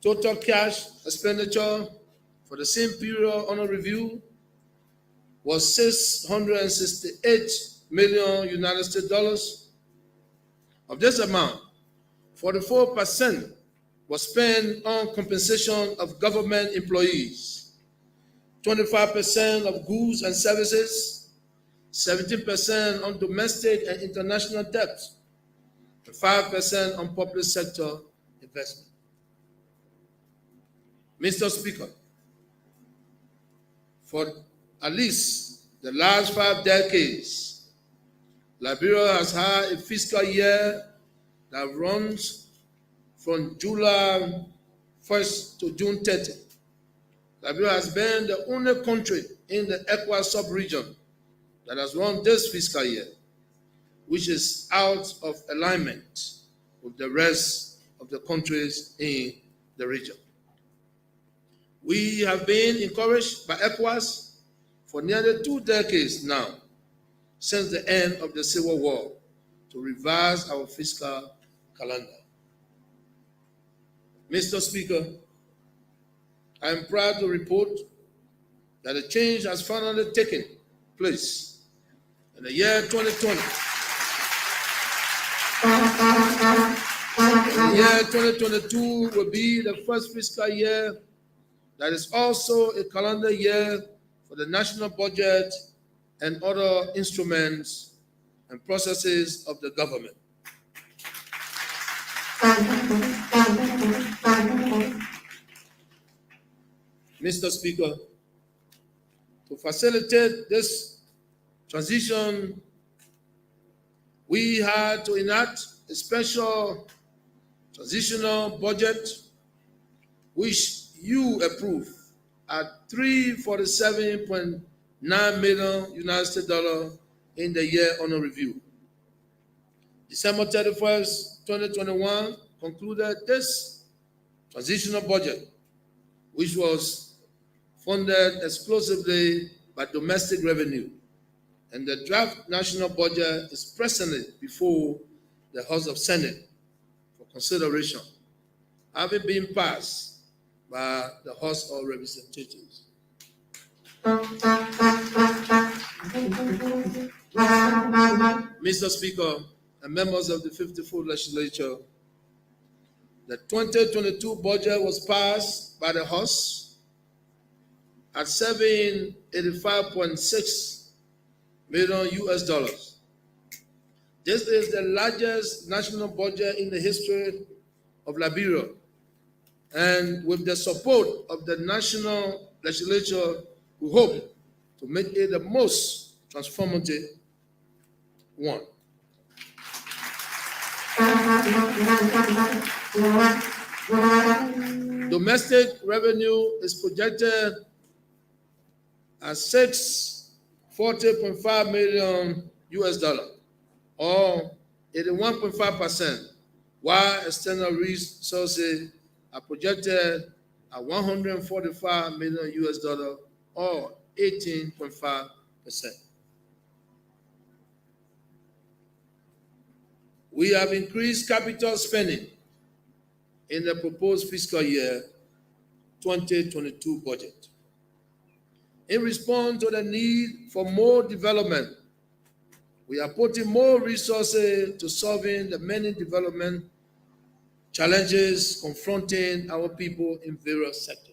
Total cash expenditure for the same period under review was $668 million United States dollars. Of this amount, 44% was spent on compensation of government employees, 25% of goods and services, 17% on domestic and international debt, and 5% on public sector investment. Mr. Speaker, for at least the last 5 decades, Liberia has had a fiscal year that runs from July 1st to June 30th. Liberia has been the only country in the ECOWAS sub-region that has run this fiscal year, which is out of alignment with the rest of the countries in the region. We have been encouraged by ECOWAS for nearly 2 decades now, since the end of the Civil War, to revise our fiscal calendar. Mr. Speaker, I am proud to report that a change has finally taken place in the year 2020. The year 2022 will be the first fiscal year that is also a calendar year for the national budget and other instruments and processes of the government. Mr. Speaker, to facilitate this transition, we had to enact a special transitional budget, which you approved at $347.9 million United States dollars in the year under review. December 31st, 2021 concluded this transitional budget, which was funded exclusively by domestic revenue, and the draft national budget is presently before the House of Senate for consideration, having been passed by the House of Representatives. Mr. Speaker and members of the 54th Legislature, the 2022 budget was passed by the House at $785.6 million US dollars. This is the largest national budget in the history of Liberia, and with the support of the National Legislature, we hope to make it the most transformative one. Domestic revenue is projected at $640.5 million US dollars, or 81.5%, while external resources are projected at $145 million US dollars, or 18.5%. We have increased capital spending in the proposed fiscal year 2022 budget. In response to the need for more development, we are putting more resources to solving the many development challenges confronting our people in various sectors.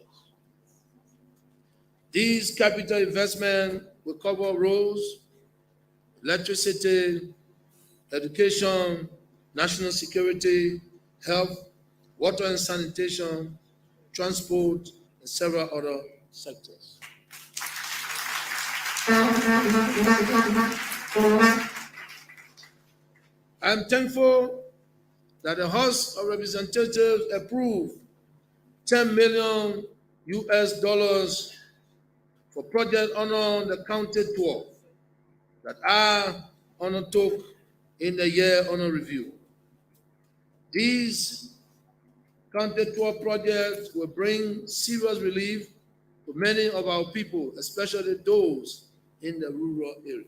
These capital investments will cover roads, electricity, education, national security, health, water and sanitation, transport, and several other sectors. I'm thankful that the House of Representatives approved $10 million US dollars for projects under the County 12 that I undertook in the year under review. These County 12 projects will bring serious relief to many of our people, especially those in the rural area.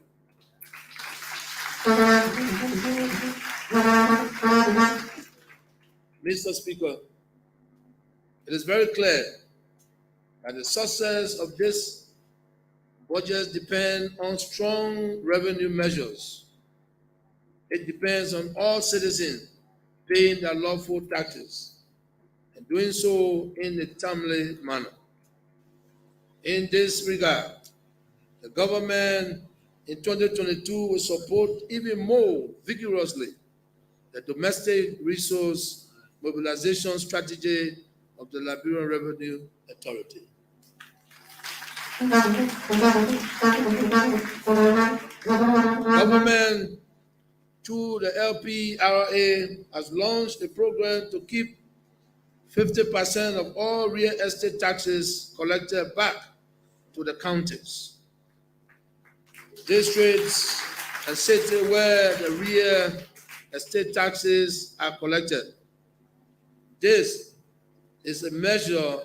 Mr. Speaker, It is very clear that the success of this budget depends on strong revenue measures. It depends on all citizens paying their lawful taxes and doing so in a timely manner. In this regard, the government in 2022 will support even more vigorously the domestic resource mobilization strategy of the Liberian Revenue Authority. Government, through the LPRA, has launched a program to keep 50% of all real estate taxes collected back to the counties, districts, and cities where the real estate taxes are collected. This is a measure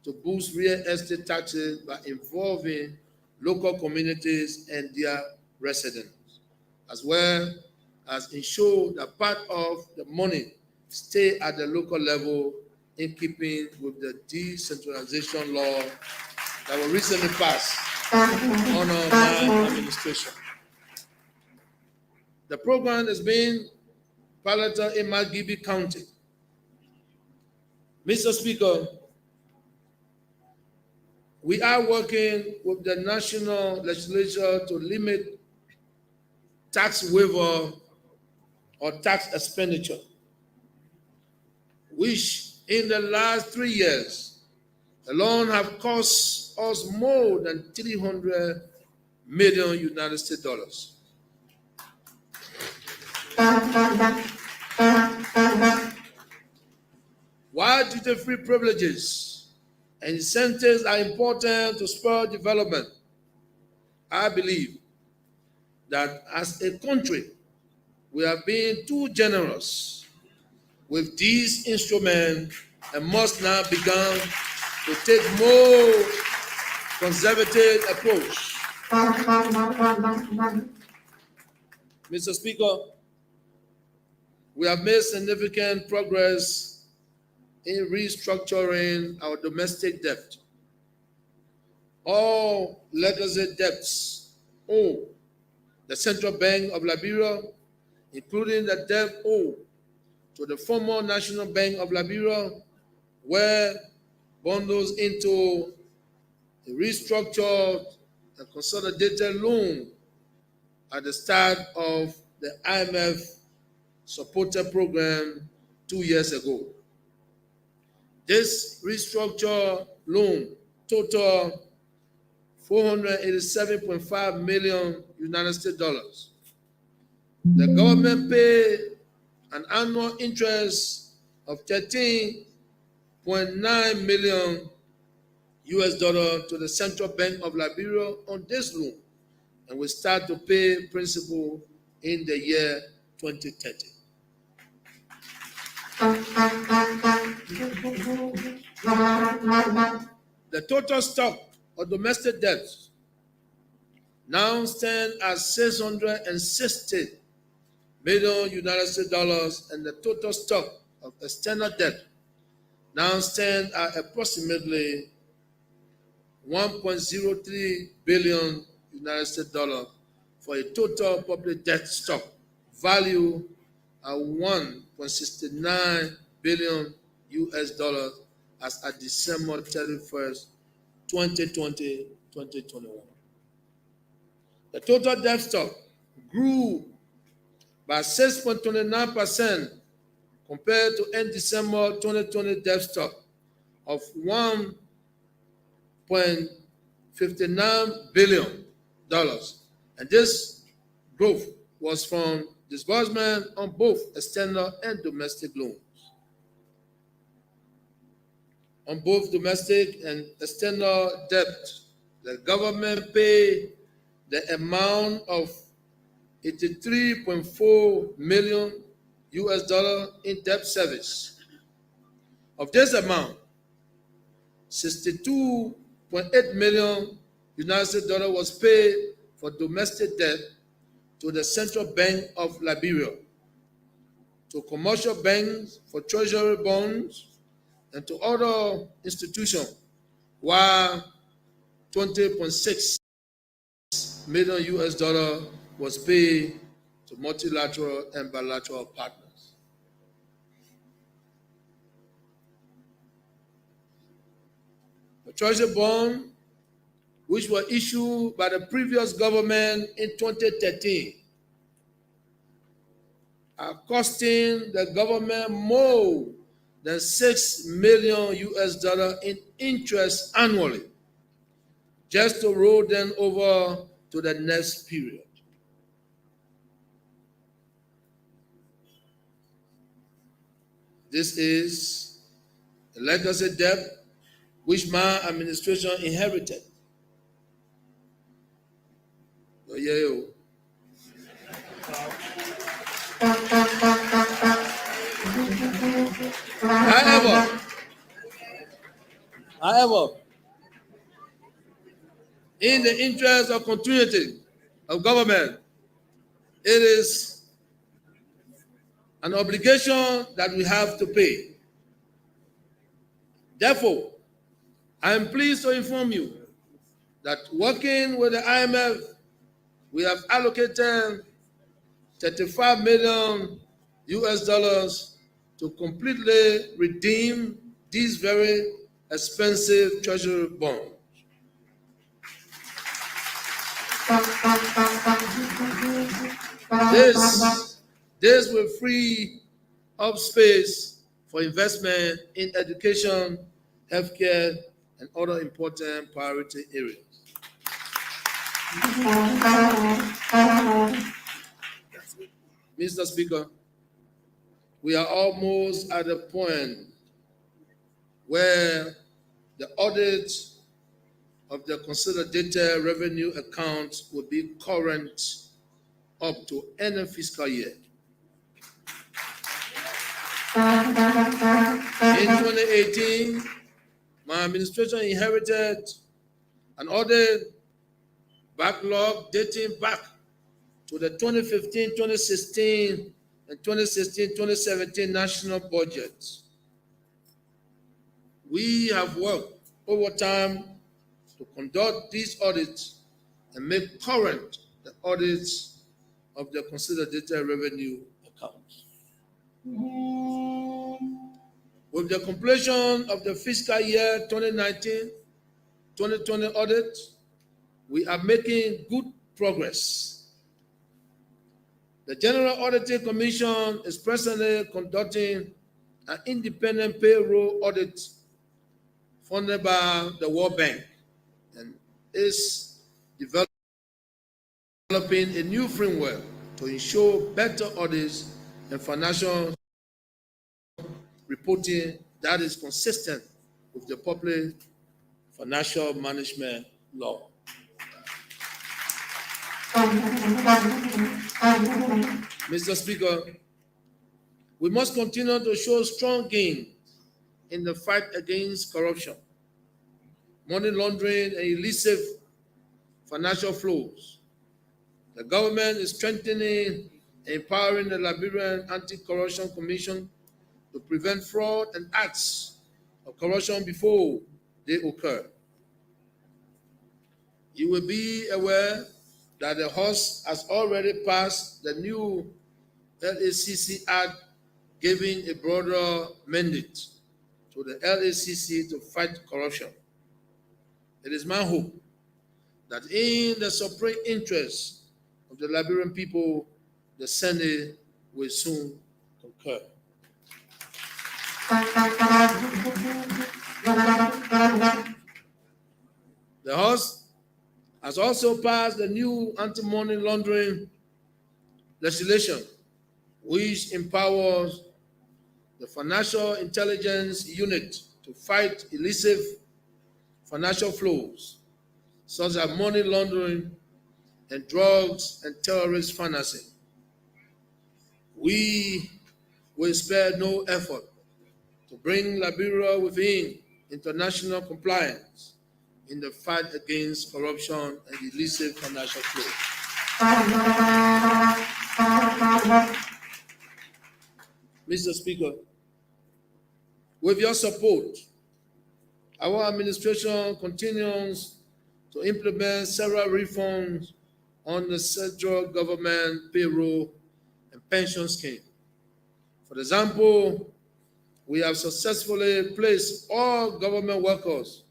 to boost real estate taxes by involving local communities and their residents, as well as ensure that part of the money stay at the local level in keeping with the decentralization law that was recently passed under my administration. The program is being piloted in Agribusiness County. Mr. Speaker, we are working with the national legislature to limit tax waiver or tax expenditure, which in the last 3 years alone have cost us more than $300 million United States dollars. While duty-free privileges and incentives are important to spur development, I believe that as a country, we are being too generous with these instruments and must now begin to take more conservative approach. Mr. Speaker, we have made significant progress in restructuring our domestic debt. All legacy debts owed the Central Bank of Liberia, including the debt owed to the former National Bank of Liberia, were bundled into a restructured and consolidated loan at the start of the IMF supported program 2 years ago. This restructured loan total $487.5 million United States dollars. The government paid an annual interest of $13.9 million US dollar to the Central Bank of Liberia on this loan, and will start to pay principal in the year 2030. The total stock of domestic debt now stands at $660 million United States dollars, and the total stock of external debt now stands at approximately $1.03 billion United States dollars, for a total public debt stock value at $1.69 billion US dollars as at December 31st, 2020-2021. The total debt stock grew by 6.29% compared to end December 2020 debt stock of $1.59 billion. And this growth was from disbursement on both external and domestic loans. On both domestic and external debt, the government paid the amount of $83.4 million US dollar in debt service. Of this amount, $62.8 million United States dollar was paid for domestic debt to the Central Bank of Liberia, to commercial banks for treasury bonds, and to other institutions, while $20.6 million was paid to multilateral and bilateral partners. The treasury bond, which were issued by the previous government in 2013, are costing the government more than $6 million in interest annually, just to roll them over to the next period. This is a legacy debt which my administration inherited. However, in the interest of continuity of government, it is an obligation that we have to pay. Therefore, I am pleased to inform you that working with the IMF, we have allocated $35 million to completely redeem these very expensive treasury bonds. This will free up space for investment in education, healthcare, and other important priority areas. Mr. Speaker, we are almost at the point where the audit of the consolidated revenue accounts will be current up to end fiscal year. In 2018, my administration inherited an audit backlog dating back to the 2015-2016 and 2016-2017 national budgets. We have worked overtime to conduct these audits and make current the audits of the consolidated revenue accounts. With the completion of the fiscal year 2019-2020 audit, we are making good progress. The General Auditing Commission is presently conducting an independent payroll audit funded by the World Bank and is developing a new framework to ensure better audits and financial reporting that is consistent with the public financial management law. Mr. Speaker, we must continue to show strong gains in the fight against corruption, money laundering, and illicit financial flows. The government is strengthening and empowering the Liberian Anti-Corruption Commission to prevent fraud and acts of corruption before they occur. You will be aware that the House has already passed the new LACC Act, giving a broader mandate to the LACC to fight corruption. It is my hope that in the supreme interest of the Liberian people, the Senate will soon concur. The House has also passed the new anti-money laundering legislation, which empowers the Financial Intelligence Unit to fight illicit financial flows, such as money laundering and drugs and terrorist financing. We will spare no effort to bring Liberia within international compliance in the fight against corruption and illicit financial flow. Mr. Speaker, With your support, our administration continues to implement several reforms on the central government payroll and pension scheme. For example, we have successfully placed all government workers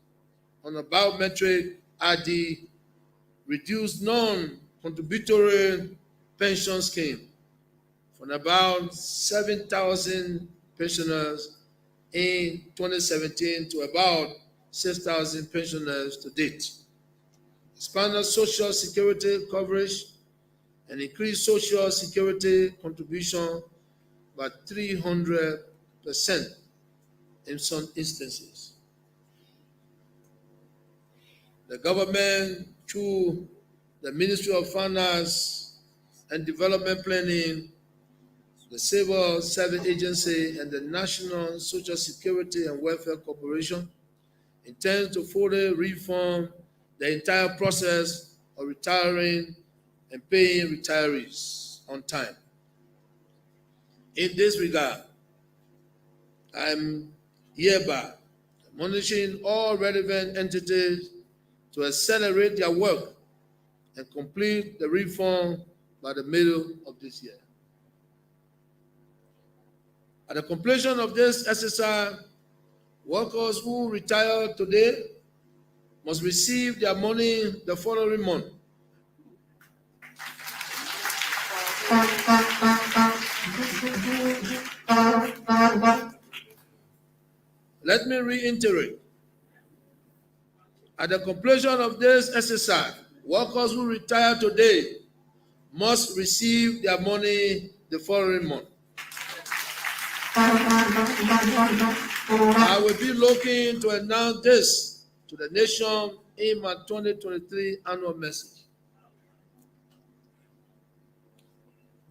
on a biometric ID, reduced non-contributory pension scheme from about 7,000 pensioners in 2017 to about 6,000 pensioners to date. Expanded social security coverage and increased social security contribution by 300% in some instances. The government, through the Ministry of Finance and Development Planning, the Civil Service Agency, and the National Social Security and Welfare Corporation, intends to fully reform the entire process of retiring and paying retirees on time. In this regard, I'm hereby admonishing all relevant entities to accelerate their work and complete the reform by the middle of this year. At the completion of this exercise, workers who retire today must receive their money the following month. Let me reiterate. At the completion of this exercise, workers who retire today must receive their money the following month. I will be looking to announce this to the nation in my 2023 annual message.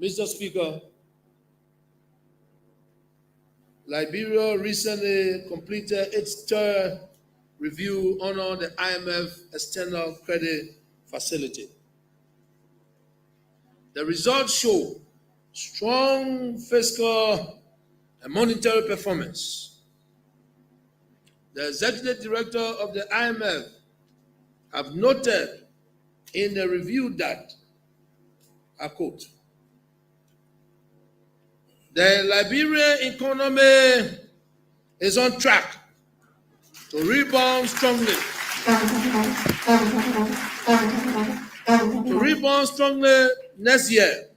Mr. Speaker, Liberia recently completed its third review under the IMF External Credit Facility. The results show strong fiscal and monetary performance. The executive director of the IMF have noted in the review that, I quote, the Liberian economy is on track to rebound strongly. Next year,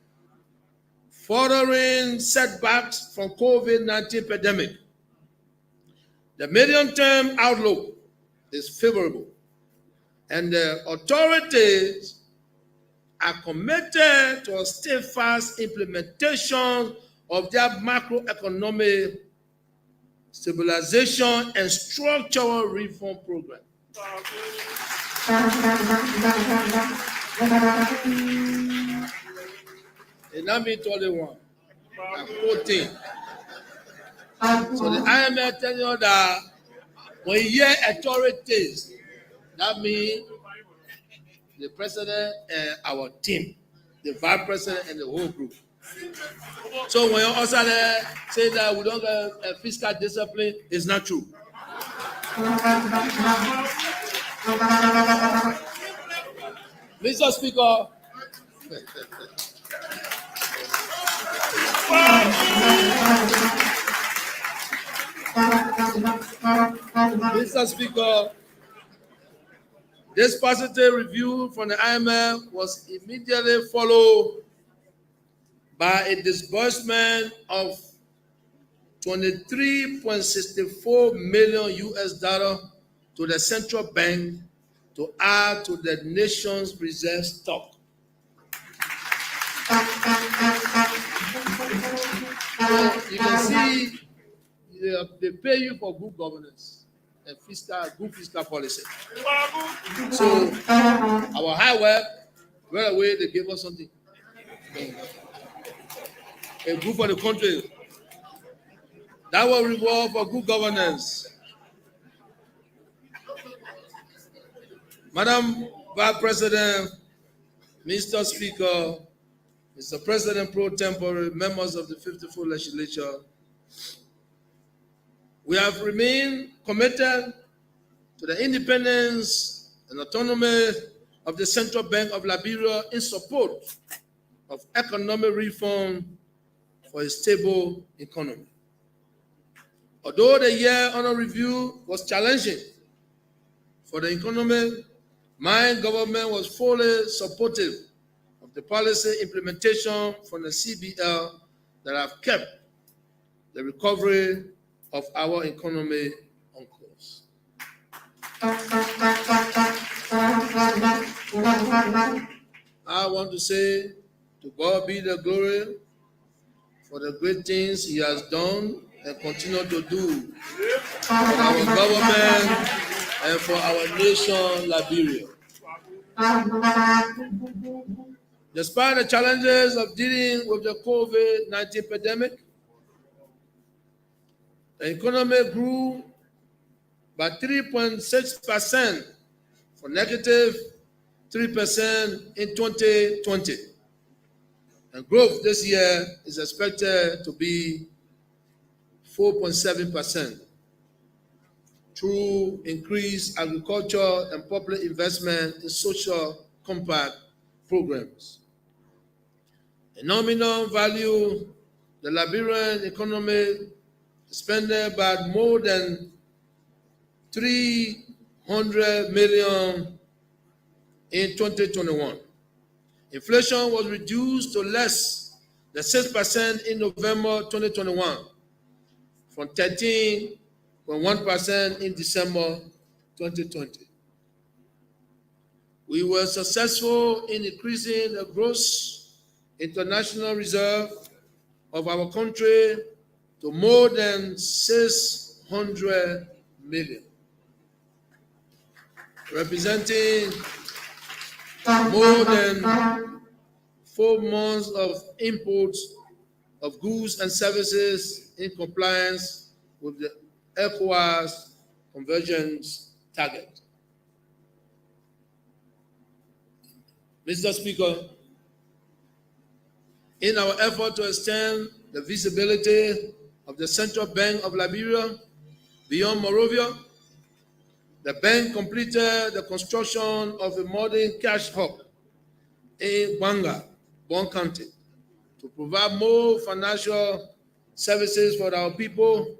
following setbacks from COVID-19 pandemic. The medium-term outlook is favorable, and the authorities are committed to a steadfast implementation of their macroeconomic stabilization and structural reform program. And I'm being told one. I'm quoting. So the IMF telling you that when you hear authorities, that means the president and our team, the vice president and the whole group. So when you also say that we don't have a fiscal discipline, it's not true. Mr. Speaker, Mr. Speaker, this positive review from the IMF was immediately followed by a disbursement of $23.64 million to the central bank to add to the nation's reserve stock. So you can see they pay you for good governance and good fiscal policy. So our high work, right away they gave us something. A good for the country. That will reward for good governance. Madam Vice President, Mr. Speaker, Mr. President Pro Tempore, members of the 54th Legislature, We have remained committed to the independence and autonomy of the Central Bank of Liberia in support of economic reform for a stable economy. Although the year under review was challenging for the economy, my government was fully supportive of the policy implementation from the CBL that have kept the recovery of our economy on course. I want to say, to God be the glory for the great things He has done and continue to do for our government and for our nation, Liberia. Despite the challenges of dealing with the COVID-19 pandemic, the economy grew by 3.6% from negative 3% in 2020. And growth this year is expected to be 4.7% through increased agriculture and public investment in social compact programs. In nominal value, the Liberian economy expanded by more than 300 million in 2021. Inflation was reduced to less than 6% in November 2021 from 13.1% in December 2020. We were successful in increasing the gross international reserve of our country to more than 600 million, representing more than 4 months of imports of goods and services in compliance with the ECOWAS convergence target. Mr. Speaker, in our effort to extend the visibility of the Central Bank of Liberia beyond Monrovia, the bank completed the construction of a modern cash hub in Banga, Bon County, to provide more financial services for our people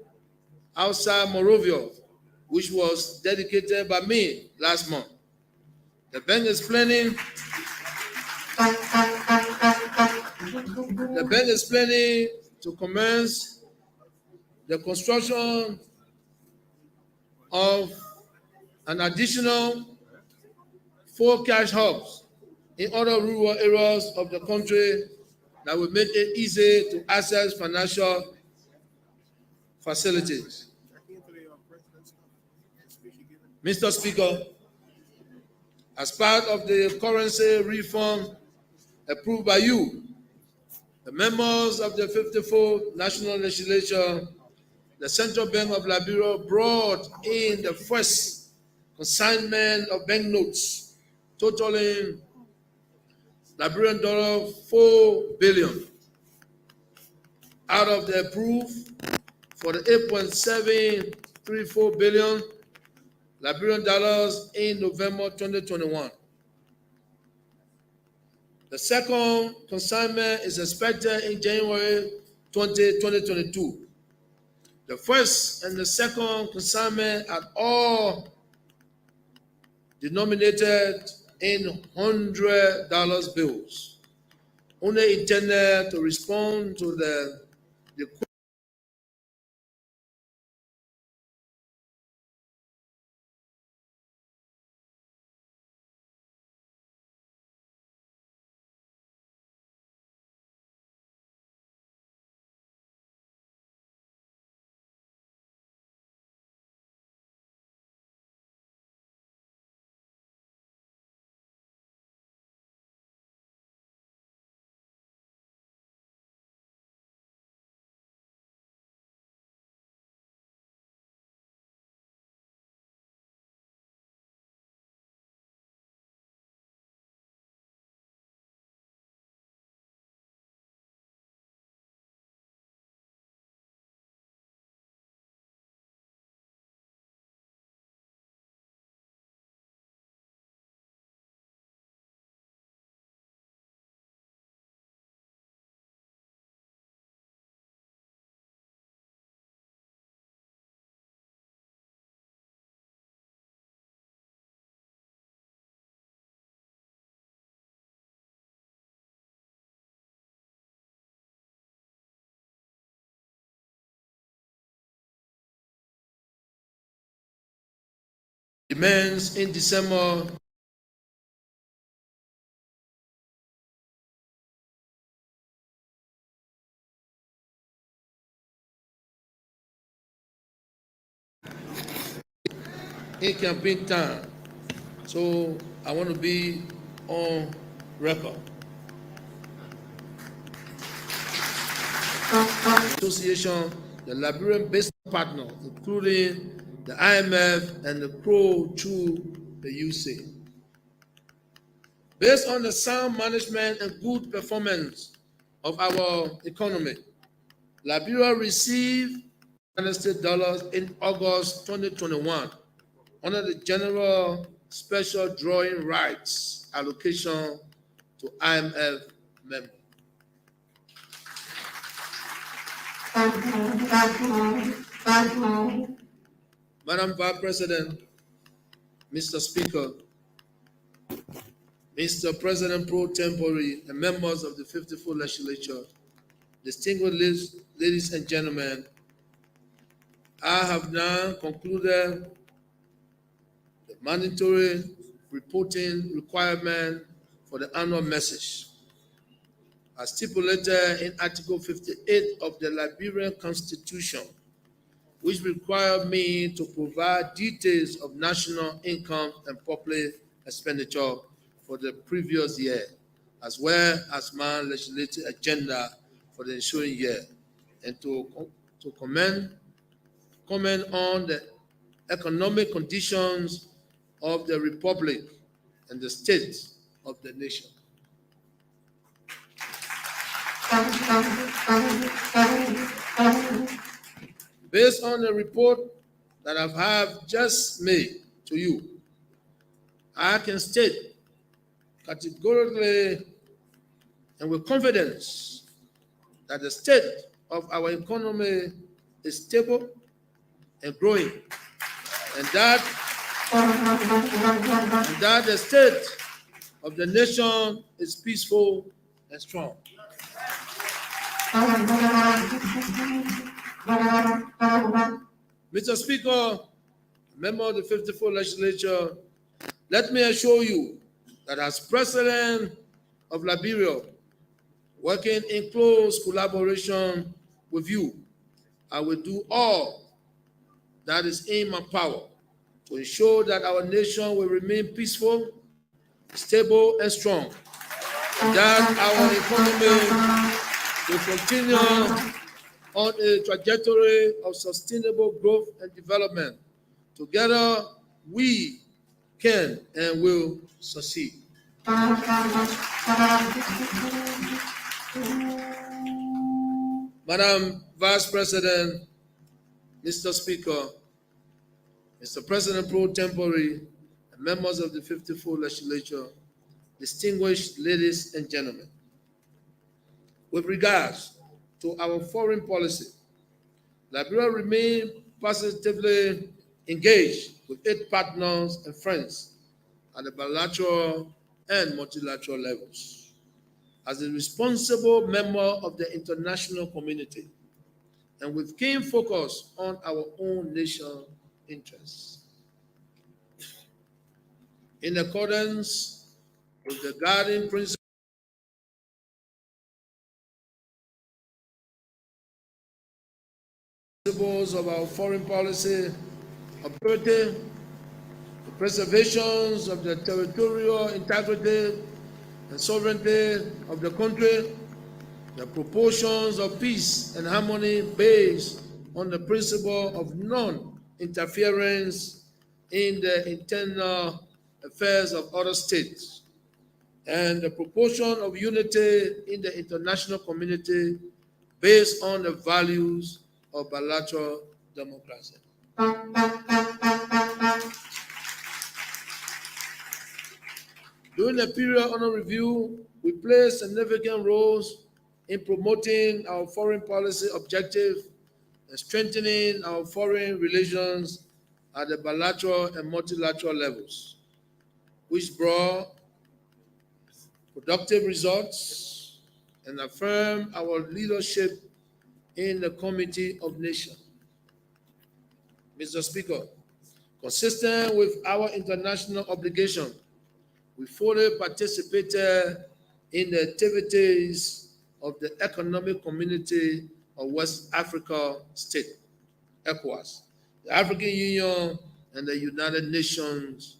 outside Monrovia, which was dedicated by me last month. The bank is planning to commence the construction of an additional 4 cash hubs in other rural areas of the country that will make it easy to access financial facilities. Mr. Speaker, as part of the currency reform approved by you, the members of the 54th National Legislature, the Central Bank of Liberia brought in the first consignment of banknotes totaling Liberian dollar 4 billion out of the approved for the 8.734 billion Liberian dollars in November 2021. The second consignment is expected in January 2022. The first and the second consignment are all denominated in $100 bills, only intended to respond to the demands in December in campaign time. So I want to be on record. Association, the Liberian business partner, including the IMF and the CRO through the UC. Based on the sound management and good performance of our economy, Liberia received United States dollars in August 2021 under the General Special Drawing Rights allocation to IMF members. Madam Vice President, Mr. Speaker, Mr. President pro tempore, and members of the 54th Legislature, distinguished ladies and gentlemen, I have now concluded the mandatory reporting requirement for the annual message, as stipulated in Article 58 of the Liberian Constitution, which required me to provide details of national income and public expenditure for the previous year, as well as my legislative agenda for the ensuing year, and to comment on the economic conditions of the Republic and the state of the nation. Based on the report that I have just made to you, I can state categorically and with confidence that the state of our economy is stable and growing, and that the state of the nation is peaceful and strong. Mr. Speaker, member of the 54th Legislature, let me assure you that as President of Liberia, working in close collaboration with you, I will do all that is in my power to ensure that our nation will remain peaceful, stable, and strong, and that our economy will continue on a trajectory of sustainable growth and development. Together, we can and will succeed. Madam Vice President, Mr. Speaker, Mr. President pro tempore, and members of the 54th Legislature, distinguished ladies and gentlemen, with regards to our foreign policy, Liberia remains positively engaged with its partners and friends at the bilateral and multilateral levels. As a responsible member of the international community, and with keen focus on our own national interests. In accordance with the guiding principles of our foreign policy, purity, the preservation of the territorial integrity and sovereignty of the country, the proportions of peace and harmony based on the principle of non-interference in the internal affairs of other states, and the proportion of unity in the international community based on the values of bilateral democracy. During the period under review, we played significant roles in promoting our foreign policy objective and strengthening our foreign relations at the bilateral and multilateral levels, which brought productive results and affirmed our leadership in the Committee of Nations. Mr. Speaker, Consistent with our international obligation, we fully participated in the activities of the Economic Community of West Africa States, ECOWAS, the African Union, and the United Nations,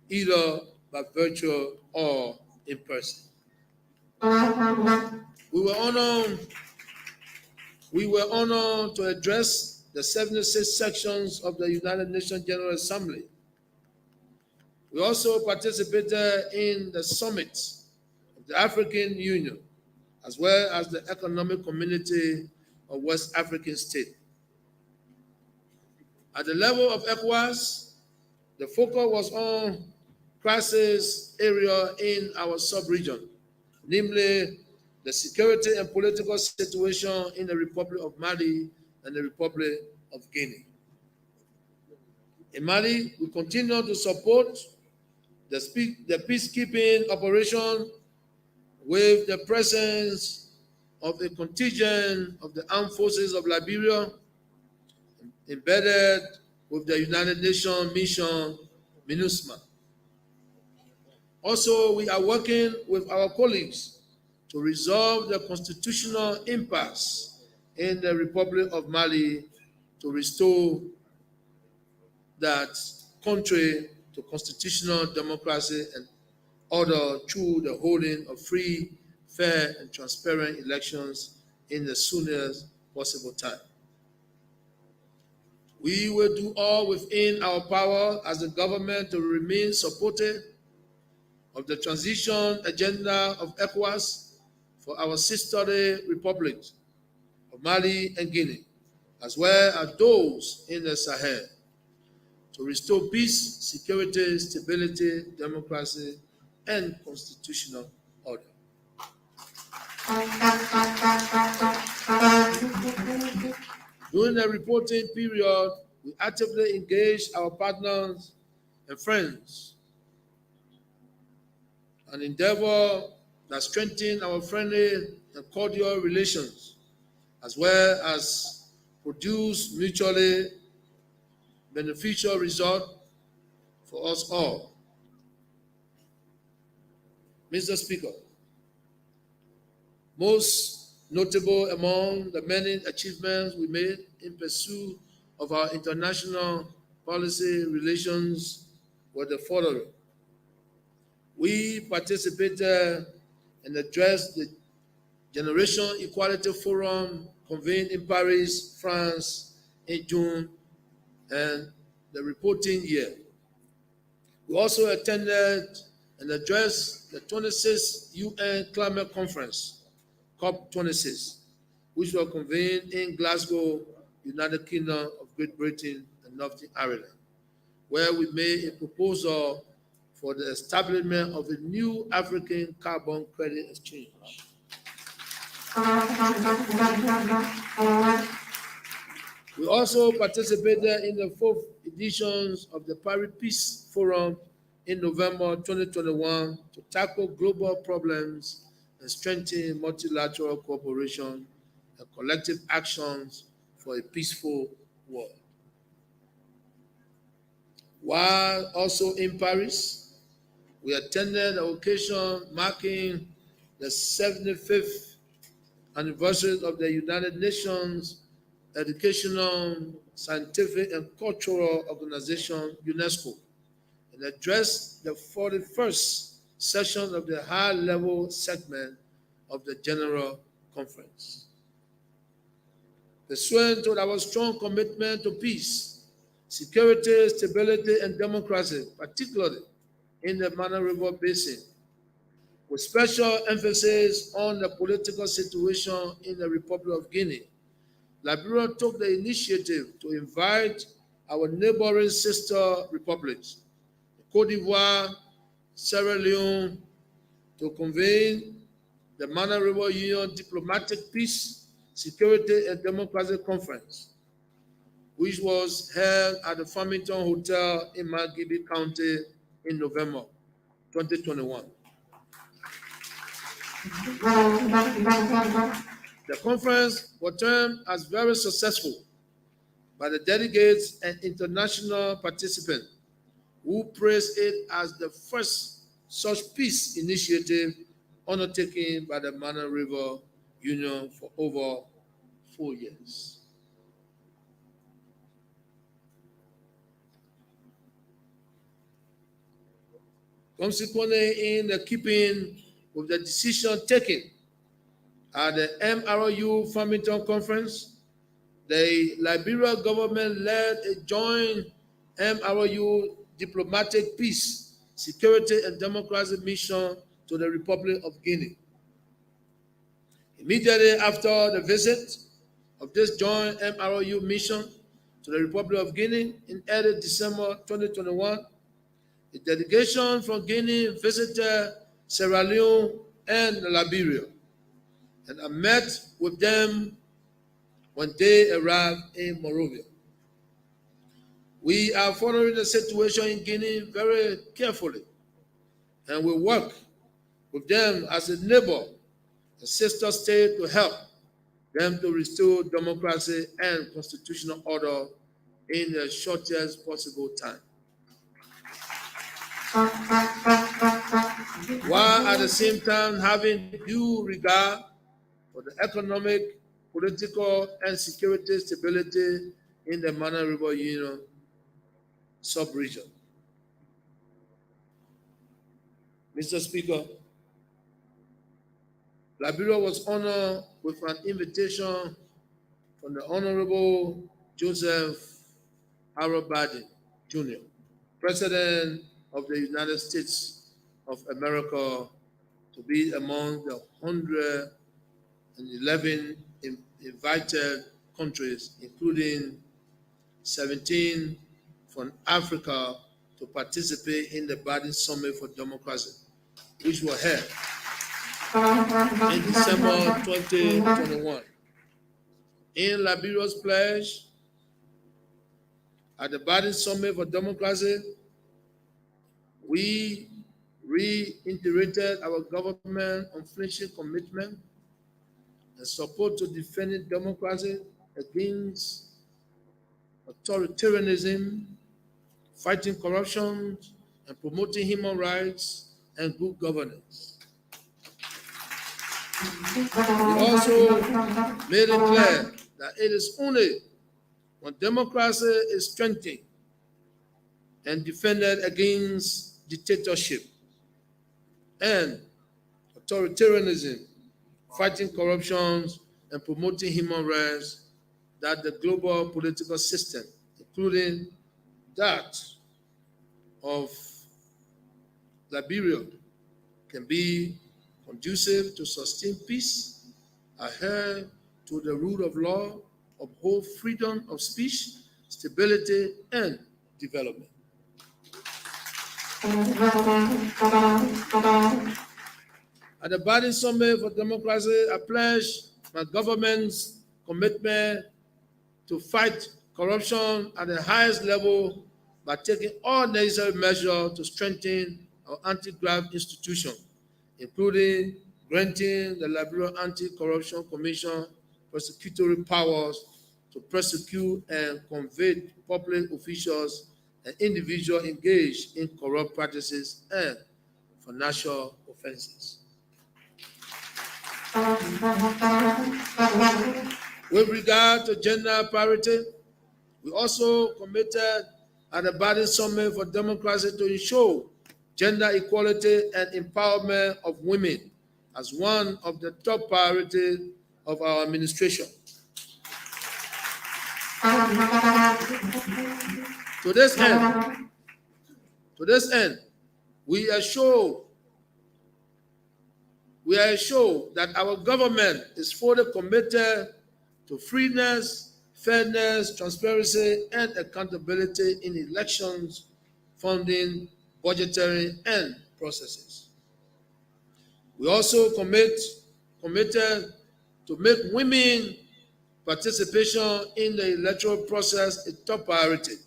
either by virtual or in person. We were honored to address the 76 sections of the United Nations General Assembly. We also participated in the summit of the African Union, as well as the Economic Community of West African States. At the level of ECOWAS, the focus was on crisis area in our sub-region, namely the security and political situation in the Republic of Mali and the Republic of Guinea. In Mali, we continue to support the peacekeeping operation with the presence of a contingent of the armed forces of Liberia embedded with the United Nations mission MINUSMA. Also, we are working with our colleagues to resolve the constitutional impasse in the Republic of Mali to restore that country to constitutional democracy and order through the holding of free, fair, and transparent elections in the soonest possible time. We will do all within our power as a government to remain supportive of the transition agenda of ECOWAS for our sister republics of Mali and Guinea, as well as those in the Sahel, to restore peace, security, stability, democracy, and constitutional order. During the reporting period, we actively engaged our partners and friends and endeavor that strengthen our friendly and cordial relations, as well as produce mutually beneficial results for us all. Mr. Speaker, most notable among the many achievements we made in pursuit of our international policy relations were the following. We participated and addressed the Generation Equality Forum convened in Paris, France in June and the reporting year. We also attended and addressed the 26th UN Climate Conference, COP26, which was convened in Glasgow, United Kingdom of Great Britain and Northern Ireland, where we made a proposal for the establishment of a new African carbon credit exchange. We also participated in the 4th editions of the Paris Peace Forum in November 2021 to tackle global problems and strengthen multilateral cooperation and collective actions for a peaceful world. While also in Paris, we attended an occasion marking the 75th anniversary of the United Nations Educational, Scientific, and Cultural Organization, UNESCO, and addressed the 41st session of the high-level segment of the General Conference. Pursuant to our strong commitment to peace, security, stability, and democracy, particularly in the Manor River Basin, with special emphasis on the political situation in the Republic of Guinea, Liberia took the initiative to invite our neighboring sister republics, Côte d'Ivoire, Sierra Leone, to convene the Manor River Union Diplomatic Peace, Security, and Democracy Conference, which was held at the Farmington Hotel in Agribusiness County in November 2021. The conference was termed as very successful by the delegates and international participants who praised it as the first such peace initiative undertaken by the Manor River Union for over 4 years. Consequently, in the keeping with the decision taken at the MRU Farmington Conference, the Liberia government led a joint MRU diplomatic peace, security, and democracy mission to the Republic of Guinea. Immediately after the visit of this joint MRU mission to the Republic of Guinea in early December 2021, a delegation from Guinea visited Sierra Leone and Liberia, and I met with them when they arrived in Monrovia. We are following the situation in Guinea very carefully, and we work with them as a neighbor and sister state to help them to restore democracy and constitutional order in the shortest possible time, while at the same time having due regard for the economic, political, and security stability in the Manor River Union sub-region. Mr. Speaker, Liberia was honored with an invitation from the Honorable Joseph R. Biden, Jr., President of the United States of America, to be among the 111 invited countries, including 17 from Africa, to participate in the Biden Summit for Democracy, which was held in December 2021. In Liberia's pledge at the Biden Summit for Democracy, we reiterated our government unflinching commitment and support to defending democracy against authoritarianism, fighting corruption, and promoting human rights and good governance. We also made it clear that it is only when democracy is strengthened and defended against dictatorship and authoritarianism, fighting corruption, and promoting human rights that the global political system, including that of Liberia, can be conducive to sustain peace, adhere to the rule of law, uphold freedom of speech, stability, and development. At the Biden Summit for Democracy, I pledge my government's commitment to fight corruption at the highest level by taking all necessary measures to strengthen our anti-graft institution, including granting the Liberia Anti-Corruption Commission prosecutory powers to prosecute and convict public officials and individuals engaged in corrupt practices and financial offenses. With regard to gender parity, we also committed at the Biden Summit for Democracy to ensure gender equality and empowerment of women as one of the top priorities of our administration. To this end, we are sure that our government is fully committed to fairness, transparency, and accountability in elections, funding, budgeting, and processes. We also committed to make women participation in the electoral process a top priority.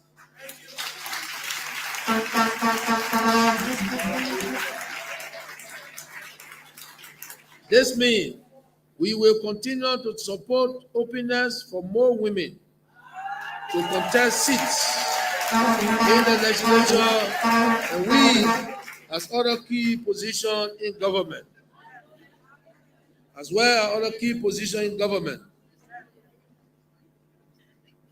This means we will continue to support openness for more women to contest seats in the legislature, and we, as other key positions in government,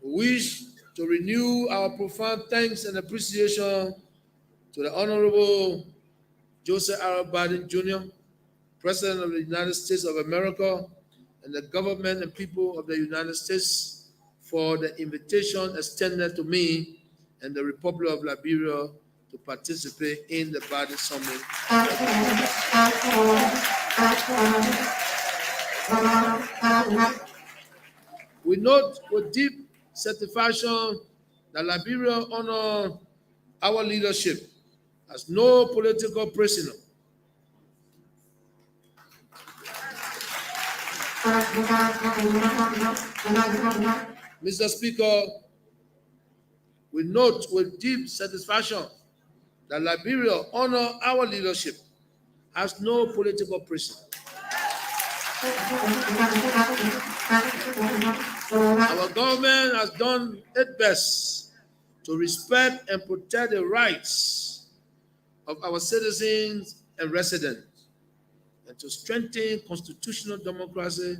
we wish to renew our profound thanks and appreciation to the Honorable Joseph R. Biden Jr., President of the United States of America, and the government and people of the United States for the invitation extended to me and the Republic of Liberia to participate in the Biden Summit. We note with deep satisfaction that Liberia honors our leadership as no political prisoner. Mr. Speaker, we note with deep satisfaction that Liberia honors our leadership as no political prisoner. Our government has done its best to respect and protect the rights of our citizens and residents, and to strengthen constitutional democracy,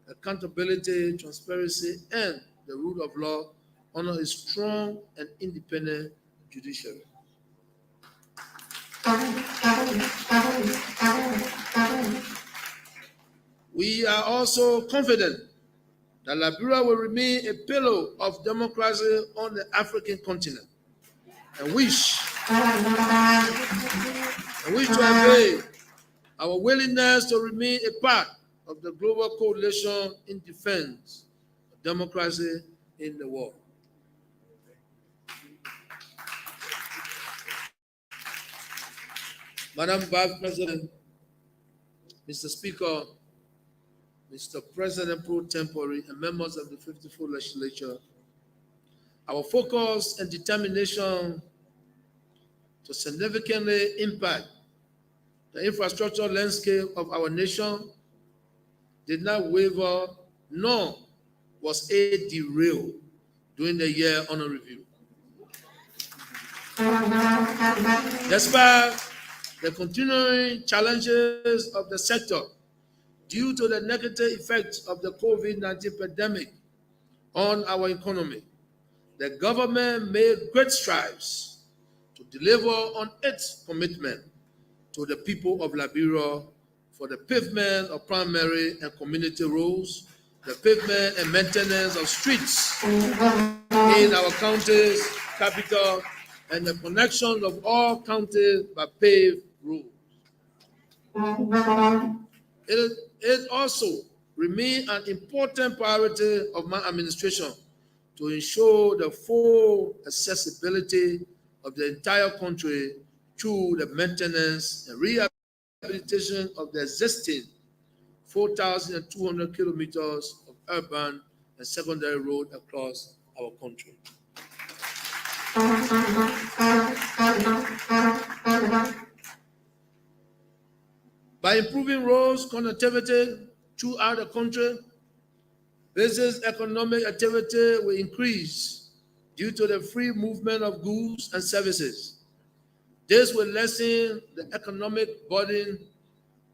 accountability, transparency, and the rule of law under a strong and independent judiciary. We are also confident that Liberia will remain a pillar of democracy on the African continent, and wish to convey our willingness to remain a part of the global coalition in defense of democracy in the world. Madam Vice President, Mr. Speaker, Mr. President pro tempore, and members of the 54th Legislature, our focus and determination to significantly impact the infrastructure landscape of our nation did not waver, nor was it derailed during the year under review. Despite the continuing challenges of the sector due to the negative effects of the COVID-19 pandemic on our economy, the government made great strides to deliver on its commitment to the people of Liberia for the pavement of primary and community roads, the pavement and maintenance of streets in our counties, capital, and the connection of all counties by paved roads. It also remains an important priority of my administration to ensure the full accessibility of the entire country through the maintenance and rehabilitation of the existing 4,200 kilometers of urban and secondary road across our country. By improving roads connectivity throughout the country, business economic activity will increase due to the free movement of goods and services. This will lessen the economic burden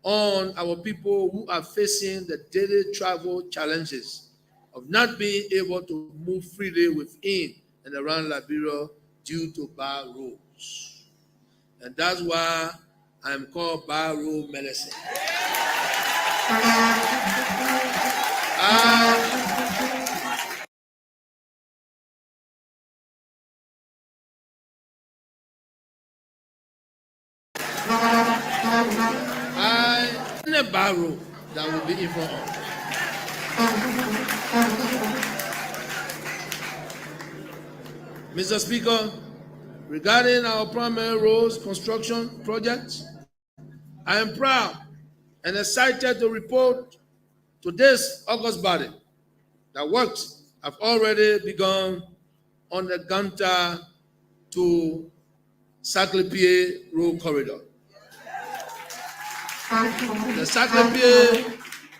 on our people who are facing the daily travel challenges of not being able to move freely within and around Liberia due to bad roads. And that's why I am called bad road medicine. In a bad road that will be in front of. Mr. Speaker, regarding our primary roads construction projects, I am proud and excited to report to this August body that works have already begun on the Ganta to Saclipie road corridor. The Saclipie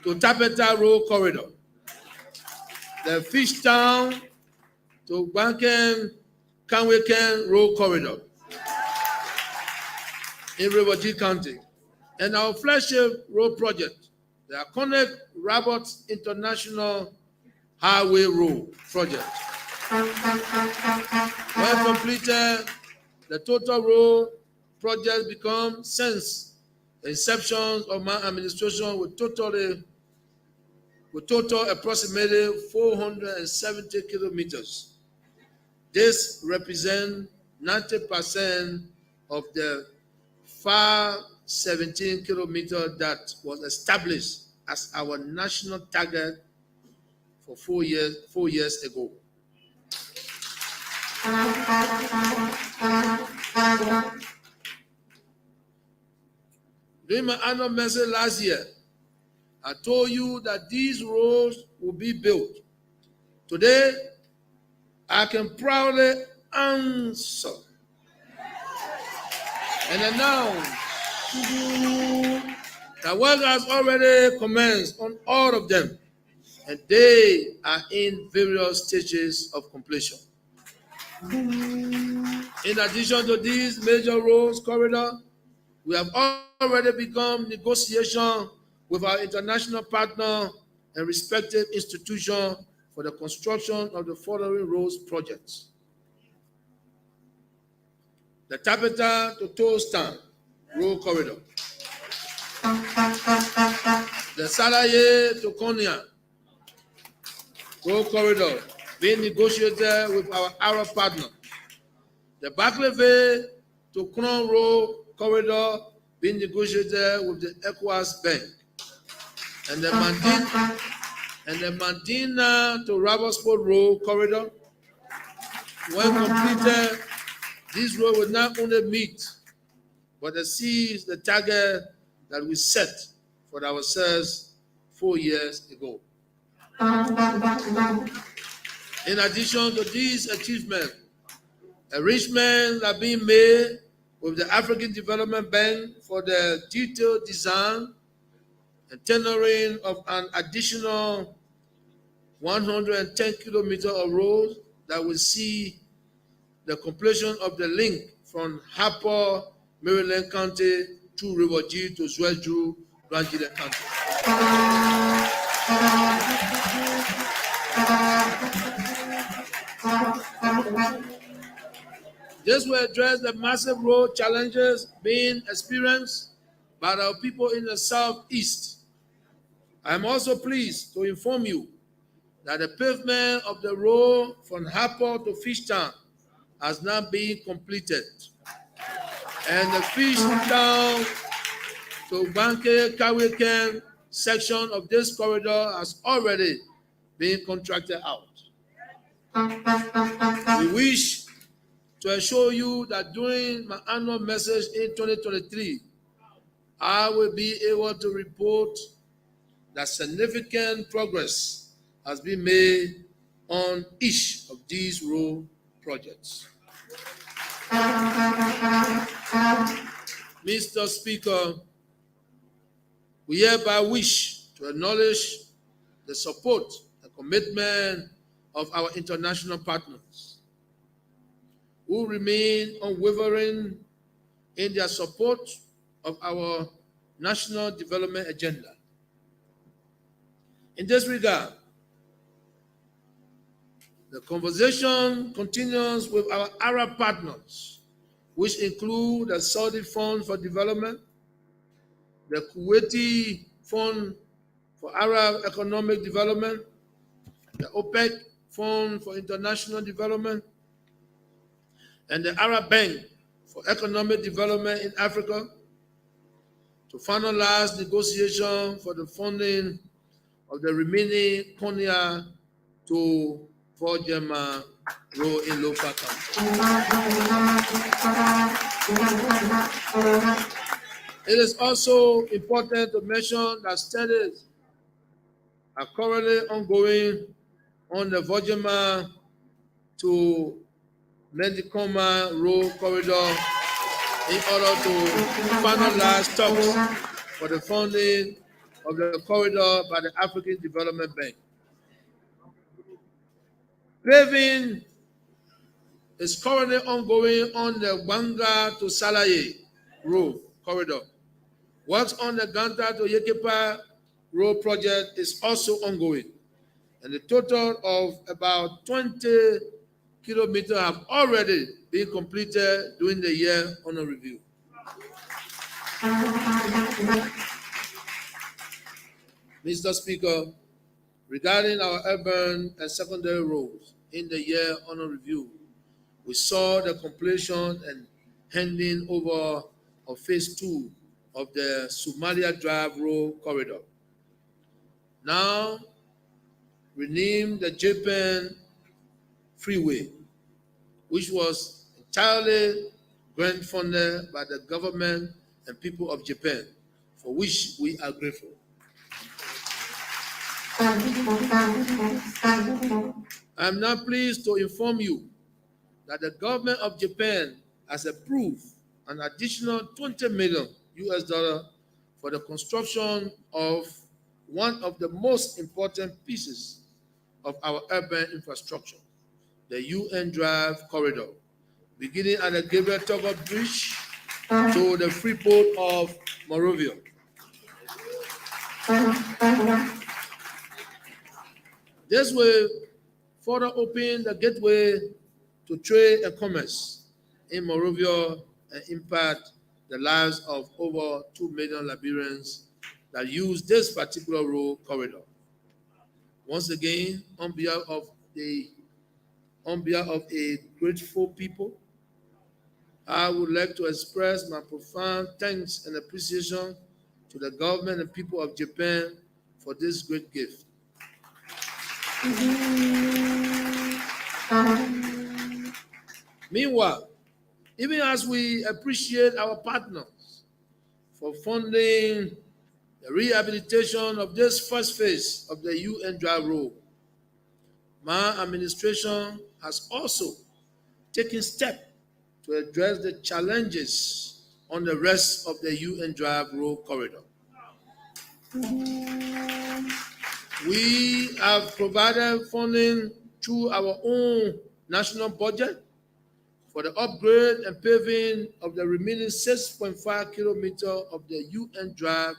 to Tapeta road corridor. The Fishtown to to Banken-Kanweken Road Corridor in River County, and our flagship road project, the iconic Roberts International Highway Road project. When completed, the total road project becomes, since the inception of my administration, with total approximately 470 kilometers. This represents 90% of the 517 kilometers that was established as our national target for 4 years ago. During my annual message last year, I told you that these roads will be built. Today, I can proudly answer and announce that work has already commenced on all of them, and they are in various stages of completion. In addition to these major roads corridor, we have already begun negotiation with our international partner and respective institutions for the construction of the following roads projects: the Tapeta to Toastan Road Corridor, the Salaye to Konya Road Corridor being negotiated with our Arab partner, the Bakleve to Kron Road Corridor being negotiated with the ECOWAS Bank, and the Mandina to Rabosport Road Corridor. When completed, this road will not only meet but exceed the target that we set for ourselves 4 years ago. In addition to these achievements, arrangements are being made with the African Development Bank for the detailed design and tendering of an additional 110 kilometers of road that will see the completion of the link from Harper, Maryland County to River G to Zwedru, Rangile County. This will address the massive road challenges being experienced by our people in the Southeast. I am also pleased to inform you that the pavement of the road from Harper to Fishtown has now been completed, and the Fishtown to Banke-Kanweken section of this corridor has already been contracted out. We wish to assure you that during my annual message in 2023, I will be able to report that significant progress has been made on each of these road projects. Mr. Speaker, we hereby wish to acknowledge the support and commitment of our international partners who remain unwavering in their support of our national development agenda. In this regard, the conversation continues with our Arab partners, which include the Saudi Fund for Development, the Kuwaiti Fund for Arab Economic Development, the OPEC Fund for International Development, and the Arab Bank for Economic Development in Africa, to finalize negotiation for the funding of the remaining Konya to Vojema Road in Lopa County. It is also important to mention that studies are currently ongoing on the Vojema to Medicoma Road Corridor in order to finalize talks for the funding of the corridor by the African Development Bank. Paving is currently ongoing on the Banga to Salaye Road corridor. Works on the Ganta to Yekepa Road project is also ongoing, and a total of about 20 kilometers have already been completed during the year under review. Mr. Speaker, regarding our urban and secondary roads in the year under review, we saw the completion and handing over of phase 2 of the Somalia Drive Road corridor. Now, renamed the Japan Freeway, which was entirely grant funded by the government and people of Japan, for which we are grateful. I am now pleased to inform you that the government of Japan has approved an additional $20 million for the construction of one of the most important pieces of our urban infrastructure, the UN Drive corridor, beginning at the Gabriel Togo Bridge to the free port of Monrovia. This will further open the gateway to trade and commerce in Monrovia and impact the lives of over 2 million Liberians that use this particular road corridor. Once again, on behalf of a grateful people, I would like to express my profound thanks and appreciation to the government and people of Japan for this great gift. Meanwhile, even as we appreciate our partners for funding the rehabilitation of this first phase of the UN Drive Road, my administration has also taken steps to address the challenges on the rest of the UN Drive Road corridor. We have provided funding through our own national budget for the upgrade and paving of the remaining 6.5 kilometers of the UN Drive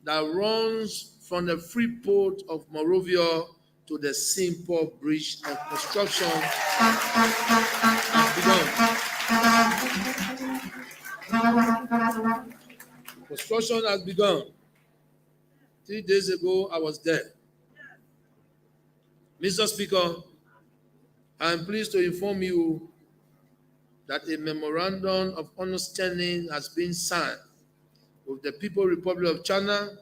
that runs from the free port of Monrovia to the Simple Bridge, and construction has begun. Construction has begun. 3 days ago, I was there. Mr. Speaker, I am pleased to inform you that a memorandum of understanding has been signed with the People's Republic of China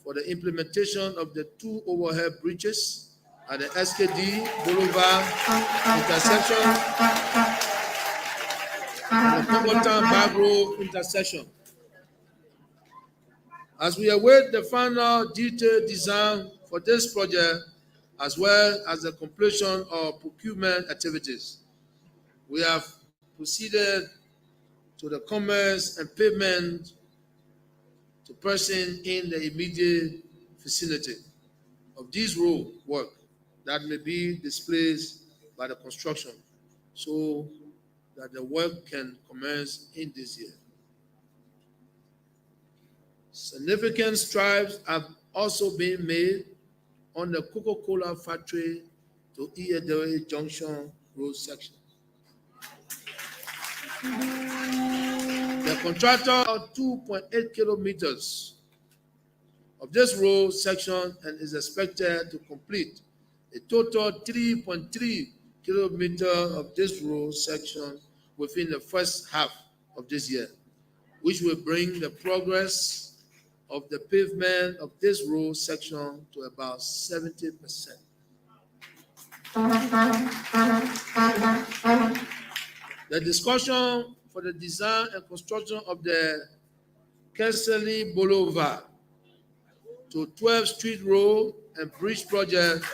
for the implementation of the 2 overhead bridges at the SKD Boulevard intersection and the Congotown Bag Road intersection. As we await the final detailed design for this project, as well as the completion of procurement activities, we have proceeded to the commerce and payment to persons in the immediate vicinity of this road work that may be displaced by the construction, so that the work can commence in this year. Significant strides have also been made on the Coca-Cola factory to Iedewe Junction road section. The contractor of 2.8 kilometers of this road section and is expected to complete a total 3.3 kilometers of this road section within the first half of this year, which will bring the progress of the pavement of this road section to about 70%. The discussion for the design and construction of the Kesselly Boulevard to 12th Street Road and Bridge project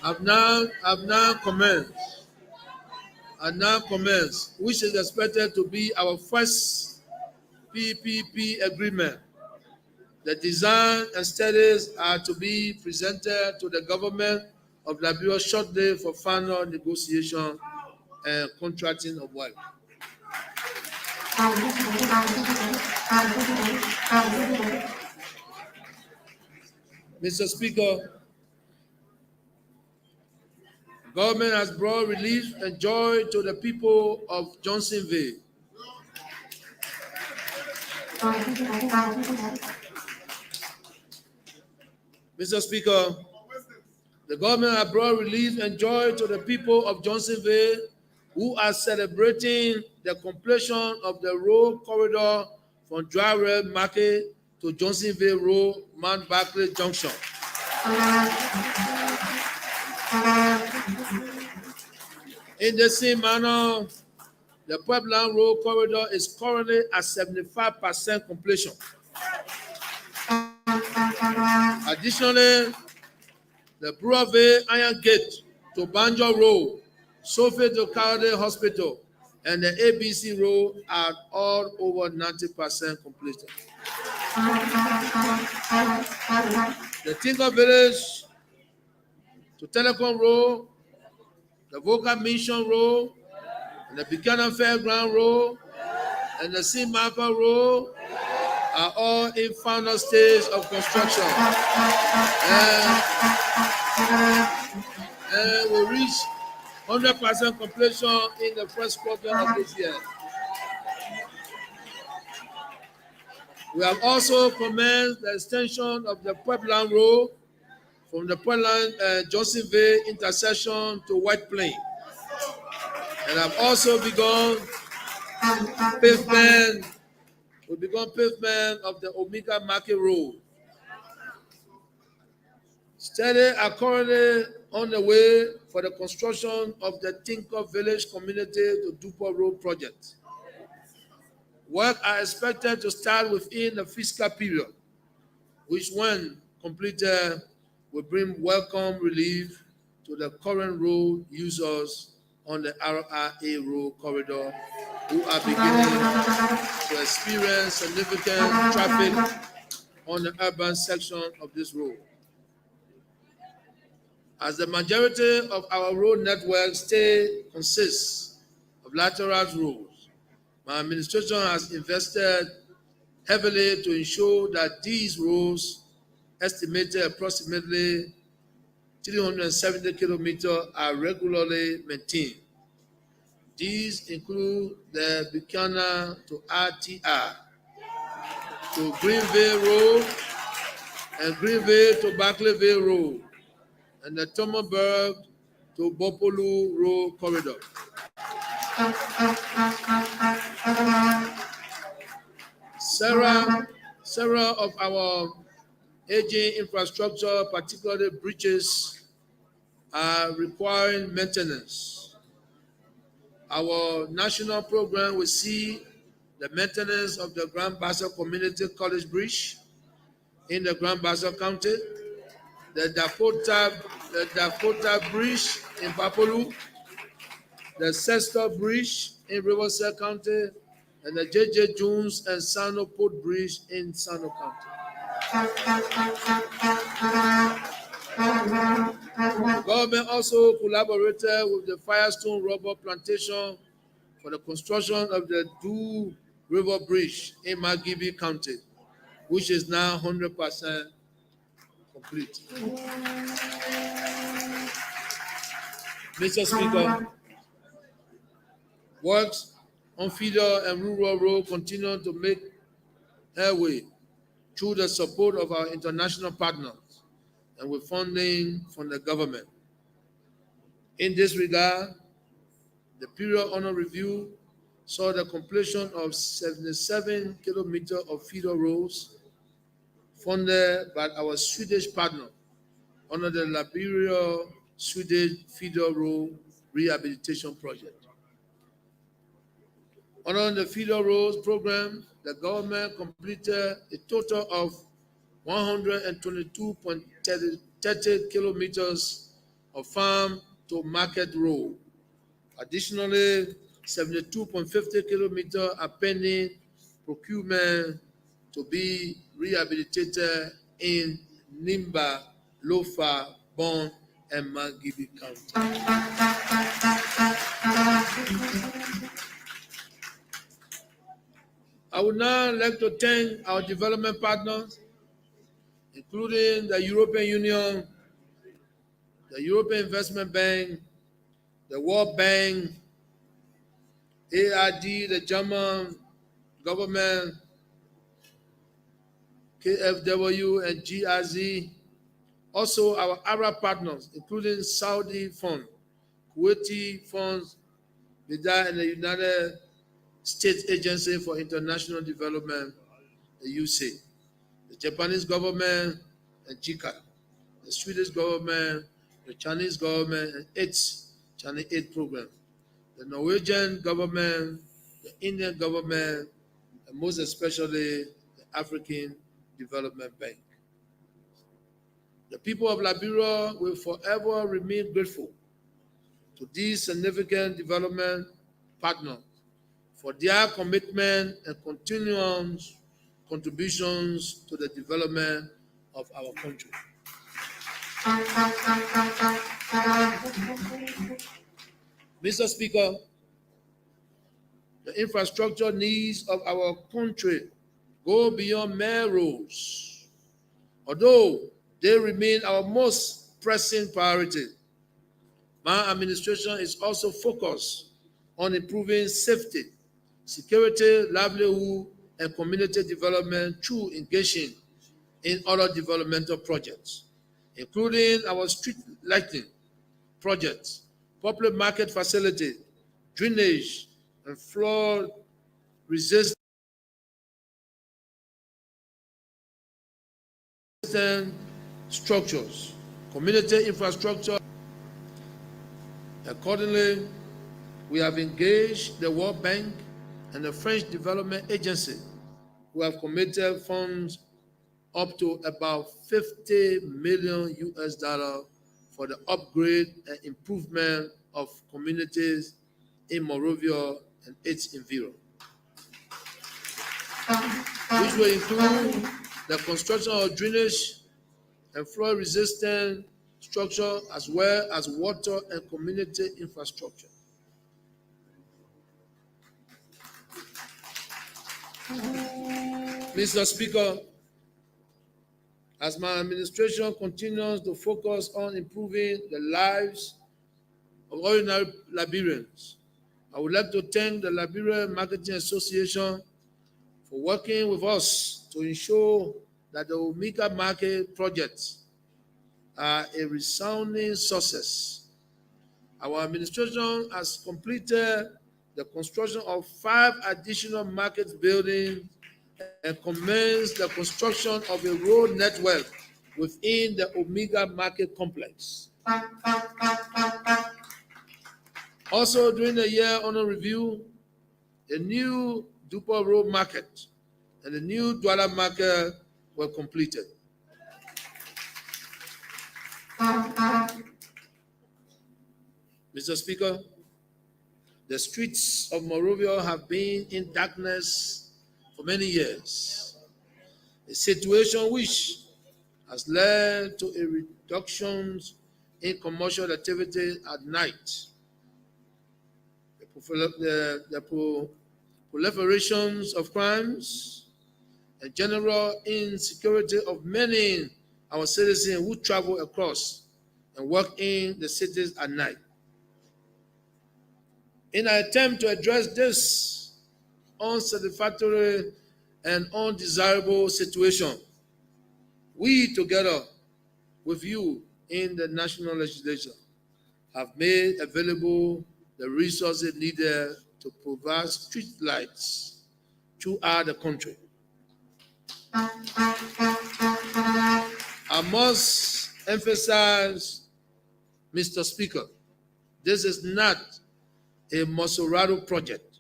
have now commenced, which is expected to be our first PPP agreement The design and studies are to be presented to the government of Liberia shortly for final negotiation and contracting of work. Mr. Speaker, government has brought relief and joy to the people of Johnsonville. Mr. Speaker, the government has brought relief and joy to the people of Johnsonville who are celebrating the completion of the road corridor from Dry Red Market to Johnsonville Road, Mount Barclay Junction. In the same manner, the Pipeline Road corridor is currently at 75% completion. Additionally, the Broadway Iron Gate to Banjo Road, Sophie to Cardiff Hospital, and the ABC Road are all over 90% completed. The Tinker Village to Telecom Road, the Voca Mission Road, and the Buchanan Fairground Road, and the Sea Marker Road are all in final stage of construction. And will reach 100% completion in the first quarter of this year. We have also commenced the extension of the Pipeline Road from the Pipeline Johnsonville intersection to White Plain, and have also begun pavement. We begun pavement of the Omega Market Road. Studies are currently on the way for the construction of the Tinker Village Community to Dupont Road project. Work are expected to start within the fiscal period, which when completed will bring welcome relief to the current road users on the RRA road corridor who are beginning to experience significant traffic on the urban section of this road. As the majority of our road network consists of lateral roads, my administration has invested heavily to ensure that these roads, estimated approximately 370 kilometers, are regularly maintained. These include the Buchanan to RTR, to Greenville Road, and Greenville to Barclayville Road, and the Tomerberg to Bopolu Road corridor. Several of our aging infrastructure, particularly bridges, are requiring maintenance. Our national program will see the maintenance of the Grand Bassa Community College Bridge in the Grand Bassa County, the Dakota Bridge in Bapolu, the Sester Bridge in Riverside County, and the J.J. Jones and Sano Port Bridge in Sano County. The government also collaborated with the Firestone Rubber Plantation for the construction of the Doo River Bridge in Magibi County, which is now 100% complete. Mr. Speaker, works on feeder and rural road continue to make headway through the support of our international partners and with funding from the government. In this regard, the period under review saw the completion of 77 kilometers of feeder roads funded by our Swedish partner under the Liberia-Swedish Feeder Road Rehabilitation Project. Under the Feeder Roads program, the government completed a total of 122.30 kilometers of farm to market road. Additionally, 72.50 kilometers are pending procurement to be rehabilitated in Nimba, Lofa, Bon, and Mangibi County. I would now like to thank our development partners, including the European Union, the European Investment Bank, the World Bank, AID, the German government, KfW, and GIZ. Also, our Arab partners, including Saudi Fund, Kuwaiti Funds, BIDA, and the United States Agency for International Development, the USAID, the Japanese government, and JICA, the Swedish government, the Chinese government, and its Chinese aid program, the Norwegian government, the Indian government, and most especially the African Development Bank. The people of Liberia will forever remain grateful to these significant development partners for their commitment and continuous contributions to the development of our country. Mr. Speaker, the infrastructure needs of our country go beyond mere roads. Although they remain our most pressing priority, my administration is also focused on improving safety, security, livelihood, and community development through engaging in other developmental projects, including our street lighting projects, public market facility, drainage, and flood resistant structures, community infrastructure. Accordingly, we have engaged the World Bank and the French Development Agency, who have committed funds up to about 50 million US dollars for the upgrade and improvement of communities in Monrovia and its environment, which will include the construction of drainage and flood-resistant structure, as well as water and community infrastructure. Mr. Speaker, as my administration continues to focus on improving the lives of ordinary Liberians, I would like to thank the Liberia Marketing Association for working with us to ensure that the Omega Market projects are a resounding success. Our administration has completed the construction of 5 additional market buildings and commenced the construction of a road network within the Omega Market complex. Also, during the year under review, the new Dupa Road Market and the new Douala Market were completed. Mr. Speaker, the streets of Monrovia have been in darkness for many years, a situation which has led to a reduction in commercial activity at night. The proliferations of crimes and general insecurity of many our citizens who travel across and work in the cities at night. In an attempt to address this unsatisfactory and undesirable situation, we, together with you in the national legislature, have made available the resources needed to provide street lights throughout the country. I must emphasize, Mr. Speaker, this is not a Maserati project.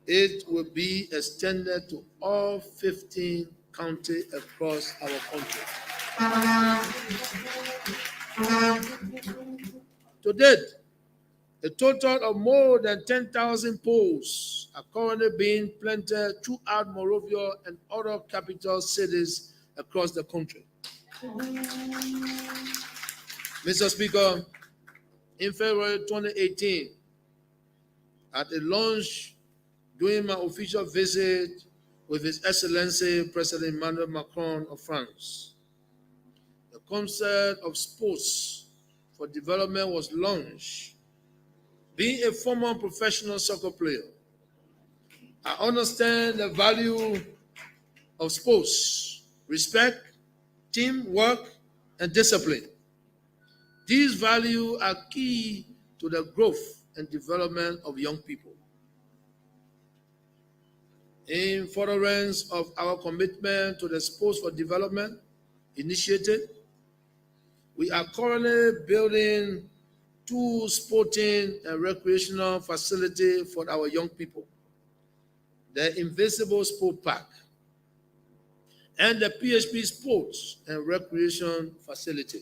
It will be extended to all 15 counties across our country. To date, A total of more than 10,000 poles are currently being planted throughout Monrovia and other capital cities across the country. Mr. Speaker, in February 2018, at a launch during my official visit with His Excellency President Emmanuel Macron of France, the concept of sports for development was launched. Being a former professional soccer player, I understand the value of sports, respect, teamwork, and discipline. These values are key to the growth and development of young people. In furtherance of our commitment to the Sports for Development initiative, we are currently building 2 sporting and recreational facilities for our young people: the Invisible Sport Park and the PHP Sports and Recreation Facility.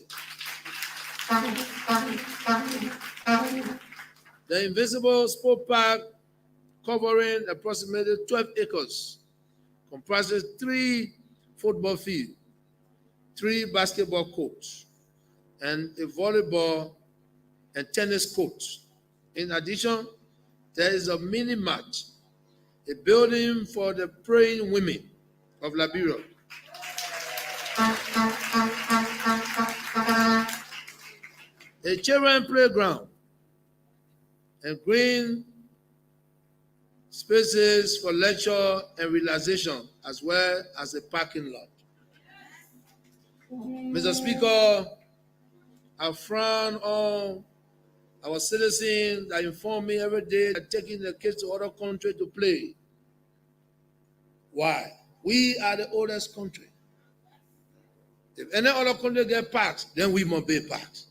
The Invisible Sport Park, covering approximately 12 acres, comprises 3 football fields, 3 basketball courts, and a volleyball and tennis courts. In addition, there is a mini match, a building for the praying women of Liberia, a children playground, and green spaces for lecture and relaxation, as well as a parking lot. Mr. Speaker, I frown on our citizens that inform me every day that taking the kids to other countries to play. Why? We are the oldest country. If any other country get parks, then we must be parks.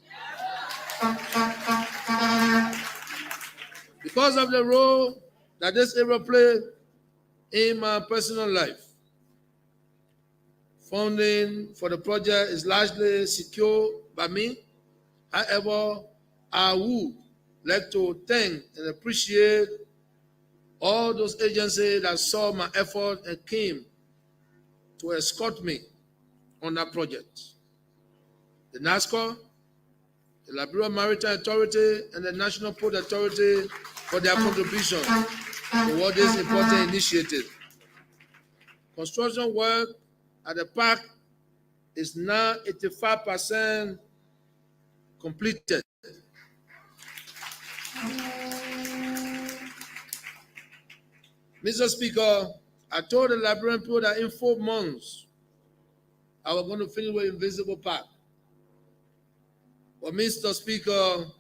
Because of the role that this area played in my personal life, funding for the project is largely secured by me. However, I would like to thank and appreciate all those agencies that saw my effort and came to escort me on that project. The NASCO, the Liberia Maritime Authority, and the National Port Authority for their contribution toward this important initiative. Construction work at the park is now 85% completed. Mr. Speaker, I told the Liberian people that in 4 months, I was going to finish with Invisible Park. But Mr. Speaker,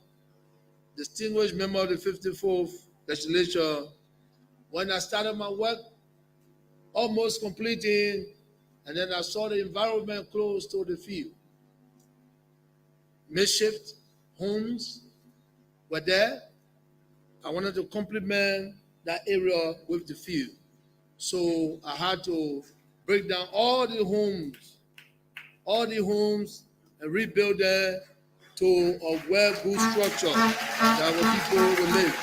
distinguished member of the 54th legislature, when I started my work, almost completing, and then I saw the environment close to the field. Makeshift homes were there. I wanted to complement that area with the field. So I had to break down all the homes and rebuild them to a well-good structure that our people will live.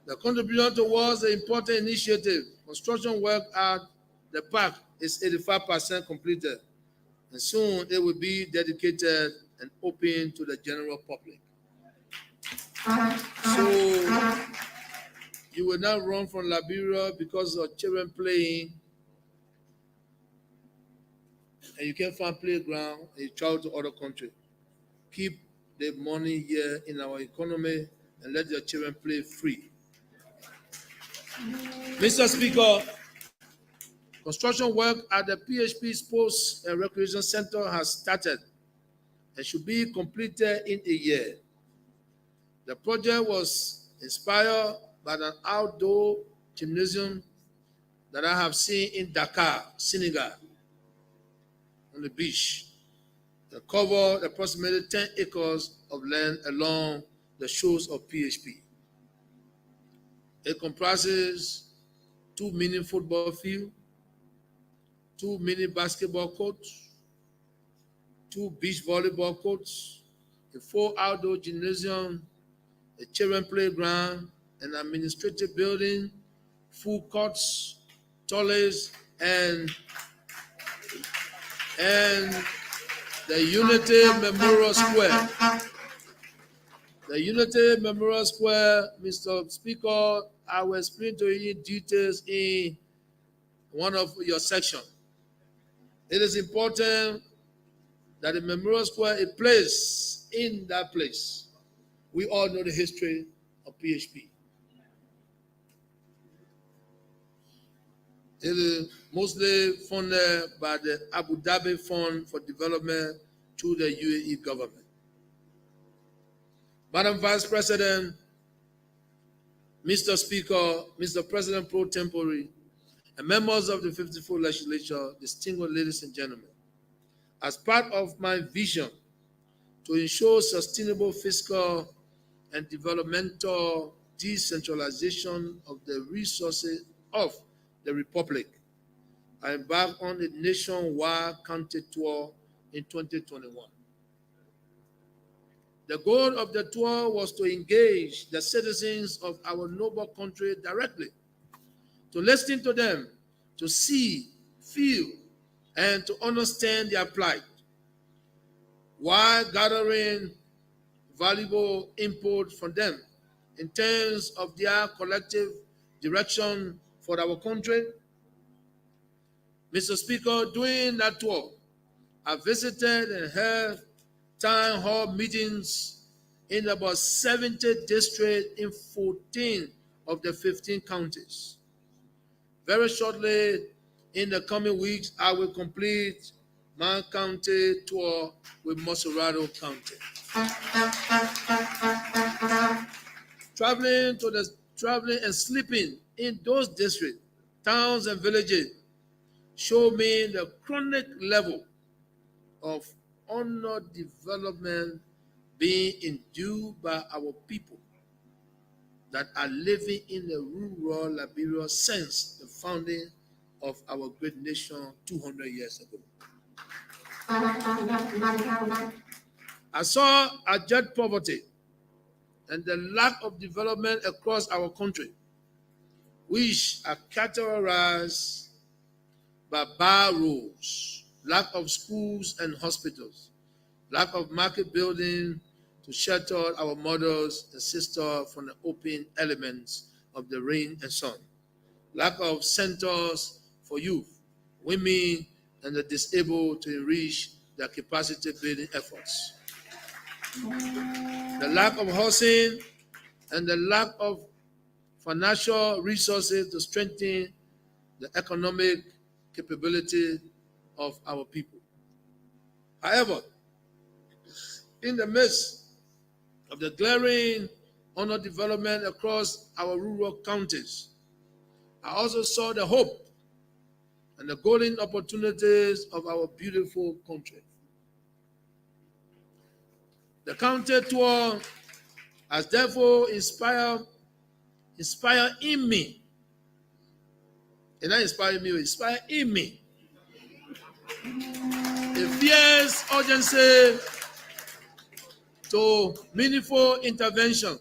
The contribution towards the important initiative, construction work at the park, is 85% completed, and soon it will be dedicated and open to the general public. So you will not run from Liberia because of children playing, and you can't find playground, and you travel to other countries. Keep the money here in our economy and let your children play free. Mr. Speaker, construction work at the PHP Sports and Recreation Center has started and should be completed in a year. The project was inspired by an outdoor gymnasium that I have seen in Dakar, Senegal, on the beach. That covered approximately 10 acres of land along the shores of PHP. It comprises 2 mini football fields, 2 mini basketball courts, 2 beach volleyball courts, a 4 outdoor gymnasium, a children playground, an administrative building, food courts, toilets, and the Unity Memorial Square. The Unity Memorial Square, Mr. Speaker, I will explain to you details in one of your sections. It is important that the Memorial Square is placed in that place. We all know the history of PHP. It is mostly funded by the Abu Dhabi Fund for Development through the UAE government. Madam Vice President, Mr. Speaker, Mr. President Pro Tempore, and members of the 54th Legislature, distinguished ladies and gentlemen, as part of my vision to ensure sustainable fiscal and developmental decentralization of the resources of the Republic, I embarked on a nationwide county tour in 2021. The goal of the tour was to engage the citizens of our noble country directly, to listen to them, to see, feel, and to understand their plight, while gathering valuable input from them in terms of their collective direction for our country. Mr. Speaker, during that tour, I visited and held town hall meetings in about 70 districts in 14 of the 15 counties. Very shortly, in the coming weeks, I will complete my county tour with Moserado County. Traveling and sleeping in those districts, towns and villages show me the chronic level of underdevelopment being endured by our people that are living in the rural Liberia since the founding of our great nation 200 years ago. I saw abject poverty and the lack of development across our country, which are characterized by bad roads, lack of schools and hospitals, lack of market building to shelter our mothers and sisters from the open elements of the rain and sun, lack of centers for youth, women, and the disabled to enrich their capacity building efforts, the lack of housing, and the lack of financial resources to strengthen the economic capability of our people. However, in the midst of the glaring underdevelopment across our rural counties, I also saw the hope and the golden opportunities of our beautiful country. The county tour has therefore inspired in me, and not inspired me, inspired in me a fierce urgency to meaningful intervention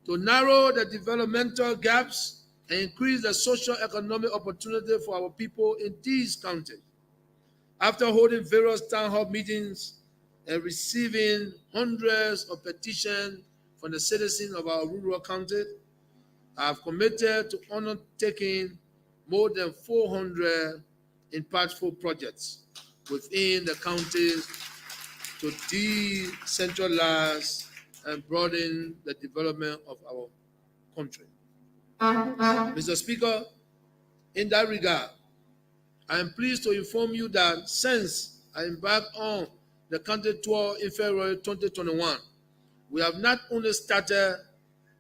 to narrow the developmental gaps and increase the socio-economic opportunity for our people in these counties. After holding various town hall meetings and receiving hundreds of petitions from the citizens of our rural county, I have committed to undertaking more than 400 impactful projects within the counties to decentralize and broaden the development of our country. Mr. Speaker, in that regard, I am pleased to inform you that since I embarked on the county tour in February 2021, we have not only started,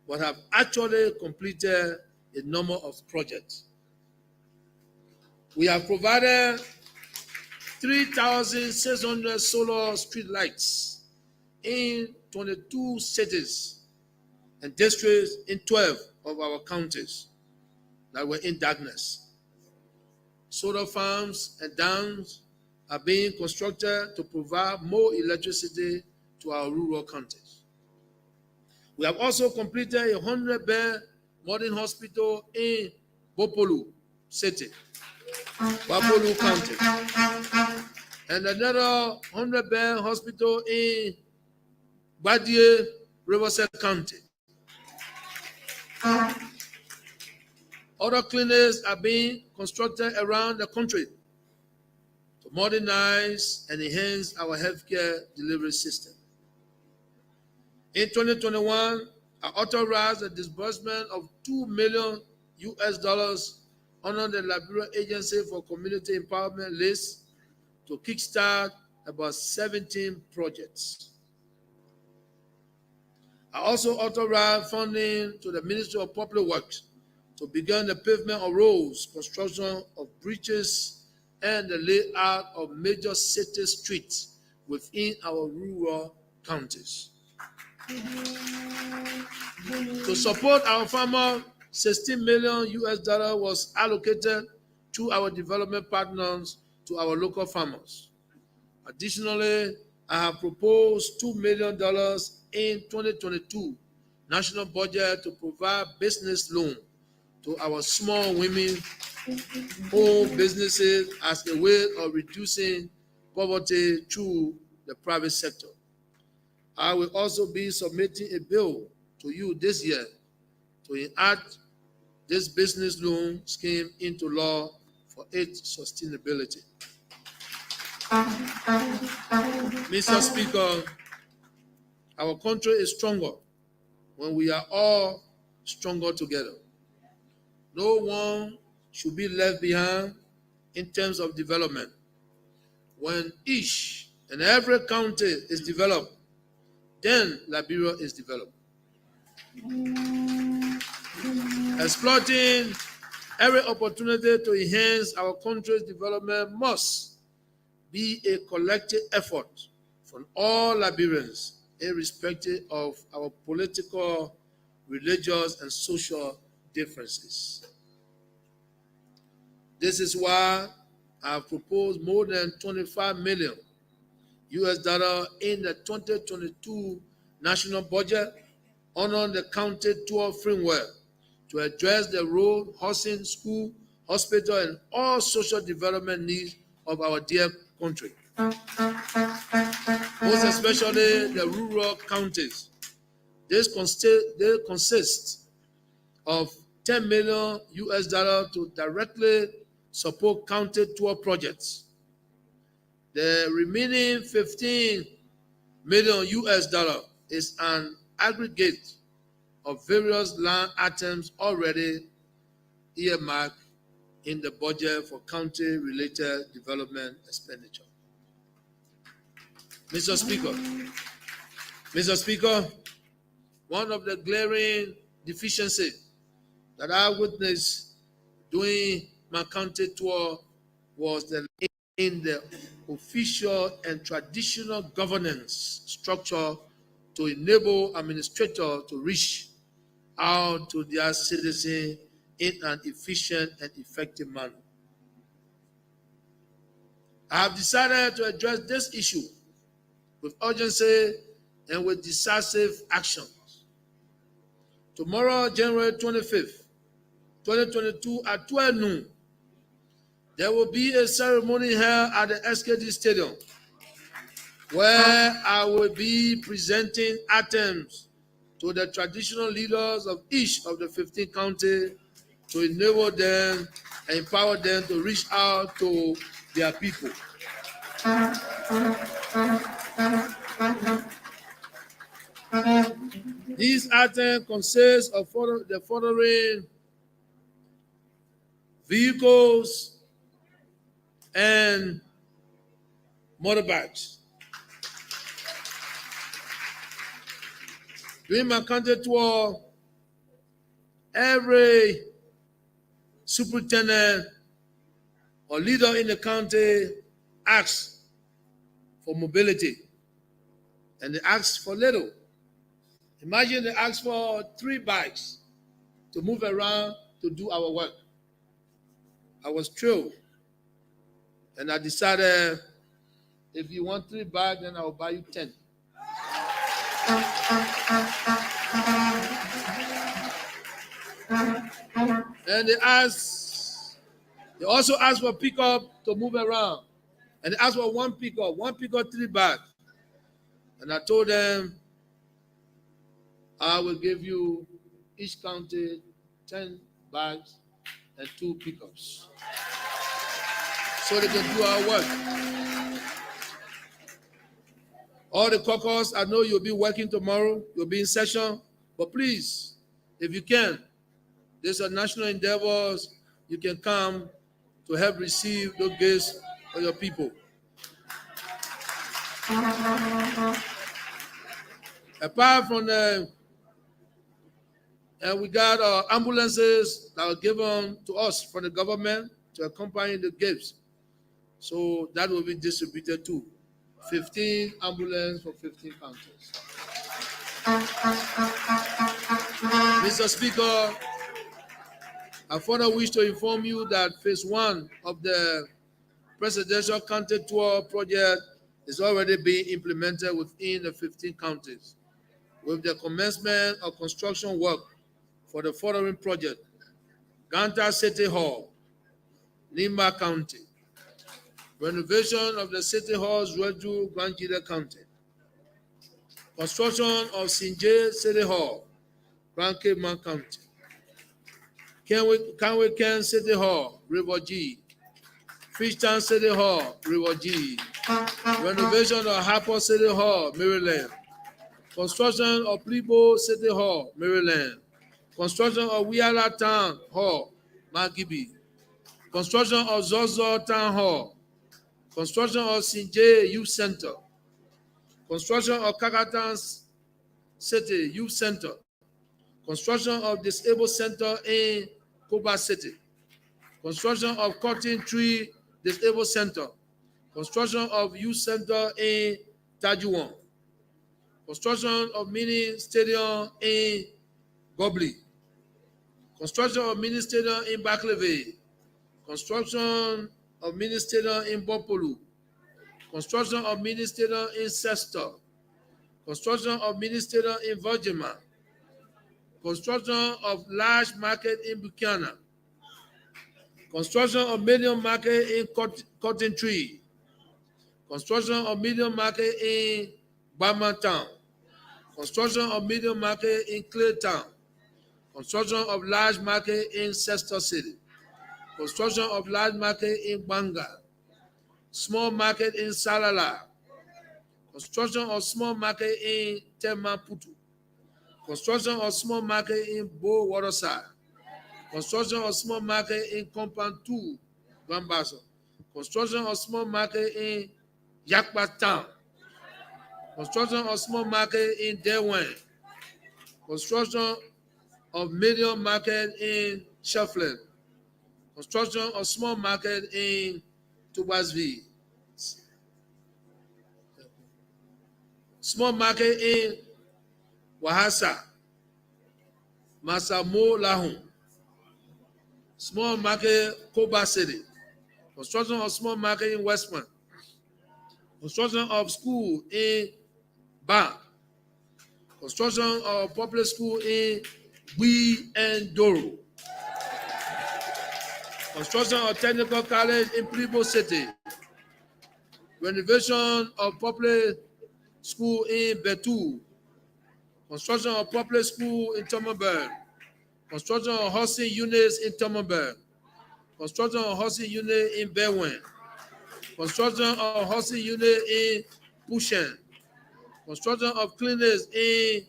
but have actually completed a number of projects. We have provided 3,600 solar street lights in 22 cities and districts in 12 of our counties that were in darkness. solar farms and dams are being constructed to provide more electricity to our rural counties. We have also completed a 100-bed modern hospital in Bopolu City, Bopolu County, and another 100-bed hospital in Badie, Riverside County. Other clinics are being constructed around the country to modernize and enhance our healthcare delivery system. In 2021, I authorized the disbursement of $2 million under the Liberia Agency for Community Empowerment list to kickstart about 17 projects. I also authorized funding to the Ministry of Public Works to begin the pavement of roads, construction of bridges, and the layout of major city streets within our rural counties. To support our farmers, $16 million was allocated to our development partners to our local farmers. Additionally, I have proposed $2 million in 2022 national budget to provide business loan to our small women-owned businesses as a way of reducing poverty through the private sector. I will also be submitting a bill to you this year to enact this business loan scheme into law for its sustainability. Mr. Speaker, our country is stronger when we are all stronger together. No one should be left behind in terms of development. When each and every county is developed, then Liberia is developed. Exploiting every opportunity to enhance our country's development must be a collective effort from all Liberians, irrespective of our political, religious, and social differences. This is why I have proposed more than $25 million in the 2022 national budget under the county tour framework to address the road, housing, school, hospital, and all social development needs of our dear country, most especially the rural counties. This consists of $10 million to directly support county tour projects. The remaining $15 million is an aggregate of various land items already earmarked in the budget for county-related development expenditure. Mr. Speaker, one of the glaring deficiencies that I witnessed during my county tour was in the official and traditional governance structure to enable administrators to reach out to their citizens in an efficient and effective manner. I have decided to address this issue with urgency and with decisive action. Tomorrow, January 25th, 2022 at 12 noon, there will be a ceremony held at the SKD Stadium where I will be presenting items to the traditional leaders of each of the 15 counties to enable them and empower them to reach out to their people. These items consist of the following vehicles and motorbikes. During my county tour, every superintendent or leader in the county asks for mobility, and they ask for little. Imagine they ask for 3 bikes to move around to do our work. I was thrilled And I decided if you want 3 bags, then I'll buy you 10. And they also asked for pickup to move around. And they asked for one pickup, 3 bags. And I told them, I will give you each county 10 bags and 2 pickups, so they can do our work. All the caucus, I know you'll be working tomorrow, you'll be in session, but please, if you can, there's a national endeavors, you can come to help receive those gifts for your people. Apart from the, and we got ambulances that were given to us from the government to accompany the gifts. So that will be distributed too. 15 ambulances for 15 counties. Mr. Speaker, I further wish to inform you that phase 1 of the presidential county tour project is already being implemented within the 15 counties, with the commencement of construction work for the following project: Ganta City Hall, Nimba County; renovation of the City Hall's Reju, Granjida County; construction of Sinje City Hall, Grand Cape Man County; Kanwe City Hall, River G; Fishtown City Hall, River G; renovation of Harper City Hall, Maryland; construction of Plibo City Hall, Maryland; construction of Weah Town Hall, Magibi; construction of Zozo Town Hall; construction of Sinje Youth Center; construction of Kakatan City Youth Center; construction of Disabled Center in Koba City; construction of Cotton Tree Disabled Center; construction of Youth Center in Tajuwon; construction of mini stadium in Gobli; construction of mini stadium in Bakleve; construction of mini stadium in Bopolu; construction of mini stadium in Sester; construction of mini stadium in Virginia; construction of large market in Buchanan; construction of medium market in Cotton Tree; construction of medium market in Bama Town; construction of medium market in Clay Town; construction of large market in Sester City; construction of large market in Banga; small market in Salala; construction of small market in Temaputu; construction of small market in Bo Waterside; construction of small market in Compound 2, Gambaso; construction of small market in Yakpa Town; construction of small market in Dewen; construction of medium market in Shefflin; construction of small market in Tubasville; small market in Wahasa, Masamo Lahun; small market Koba City; construction of small market in Westman; construction of school in Ba; construction of public school in Bui and Doro; construction of technical college in Plibo City; renovation of public school in Betu; construction of public school in Tomerberg; construction of housing units in Tomerberg; construction of housing unit in Berwyn; construction of housing unit in Pushen; construction of clinics in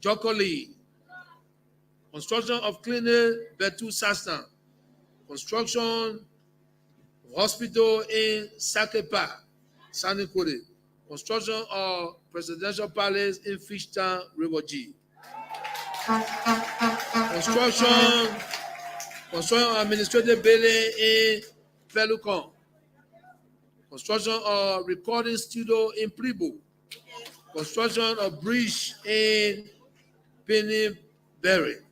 Jokoli; construction of clinic Betu Sastan; construction hospital in Sakepa, Sanikode; construction of presidential palace in Fishtown, River G; construction of administrative building in Felucon; construction of recording studio in Plibo; construction of bridge in Pennyberry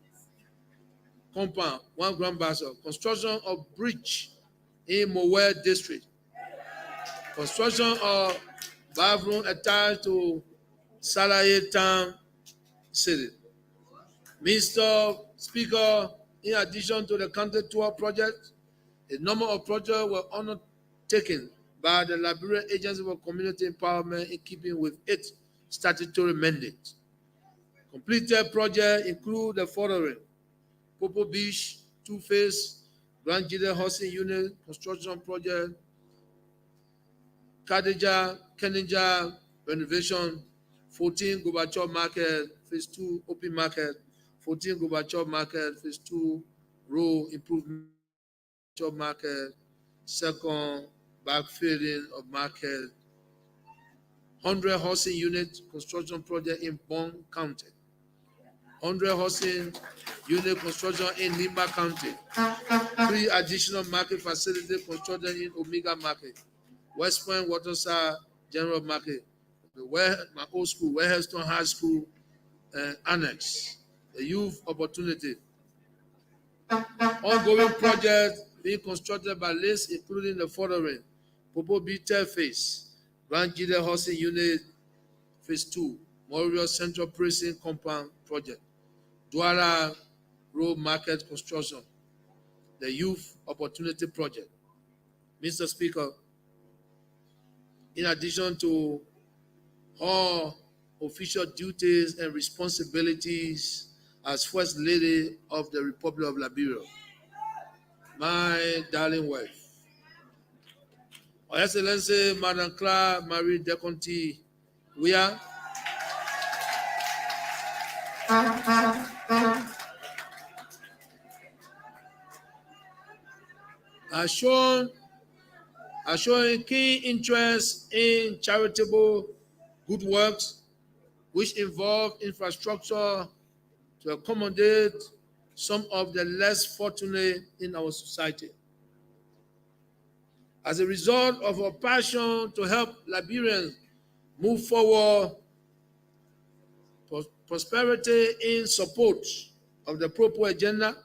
compound, 1 Grand Basel; construction of bridge in Mowe District; construction of bathroom attached to Salaye Town City. Mr. Speaker, in addition to the county tour project, a number of projects were undertaken by the Liberian Agency for Community Empowerment in keeping with its statutory mandate. Completed projects include the following: Popo Beach, Two-Face, Grand Jide Housing Unit Construction Project, Kadija, Kenija Renovation, 14 Gorbachev Market, Phase 2 Open Market, 14 Gorbachev Market, Phase 2 Road Improvement Market, second backfilling of market, 100 housing unit construction project in Bond County, 100 housing unit construction in Nimba County, 3 additional market facilities constructed in Omega Market, West Point Waterside General Market, my old school, Weah High School Annex, the youth opportunity. Ongoing projects being constructed by list including the following: Popo Beach Phase, Grand Jide Housing Unit Phase 2, Memorial Central Precinct Compound Project, Douala Road Market Construction, the Youth Opportunity Project. Mr. Speaker, in addition to all official duties and responsibilities as First Lady of the Republic of Liberia, my darling wife, Her Excellency Madam Claire Marie Deconti Weah, has shown keen interest in charitable good works which involve infrastructure to accommodate some of the less fortunate in our society. As a result of her passion to help Liberians move forward, prosperity in support of the Propo agenda,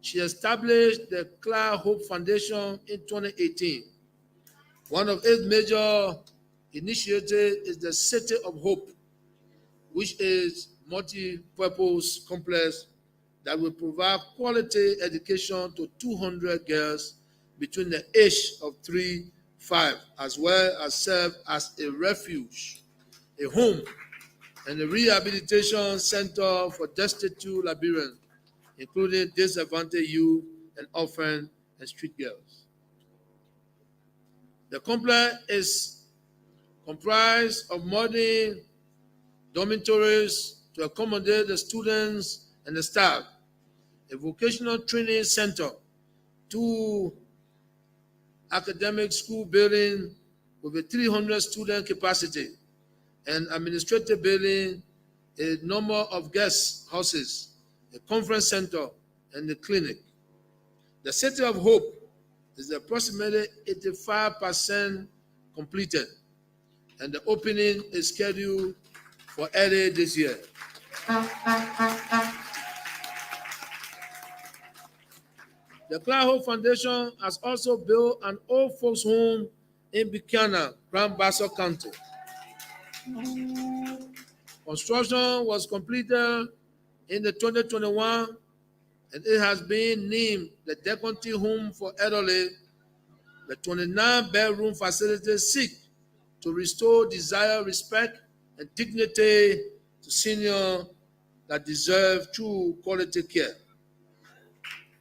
she established the Claire Hope Foundation in 2018. One of its major initiatives is the City of Hope, which is a multi-purpose complex that will provide quality education to 200 girls between the age of 3-5, as well as serve as a refuge, a home, and a rehabilitation center for destitute Liberians, including disadvantaged youth and orphan and street girls. The complex is comprised of modern dormitories to accommodate the students and the staff, a vocational training center, 2 academic school buildings with a 300 student capacity, an administrative building, a number of guest houses, a conference center, and a clinic. The City of Hope is approximately 85% completed, and the opening is scheduled for early this year. The Claire Hope Foundation has also built an old folks home in Buchanan, Grand Bassa County. Construction was completed in the 2021, and it has been named the Deconti Home for Elderly. The 29-bedroom facility seeks to restore desired respect and dignity to seniors that deserve true quality care.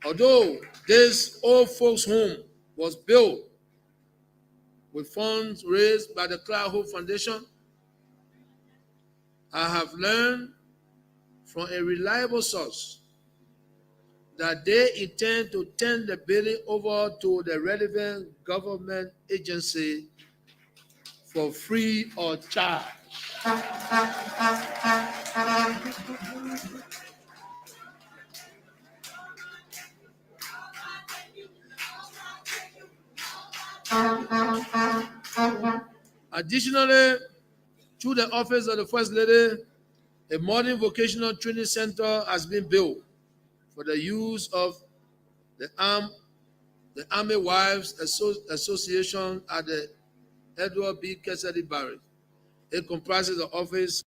Although this old folks home was built with funds raised by the Claire Hope Foundation, I have learned from a reliable source that they intend to turn the building over to the relevant government agency for free of charge. Additionally, through the office of the First Lady, a modern vocational training center has been built for the use of the Army Wives Association at the Edward B. Kennedy Barry. It comprises the office,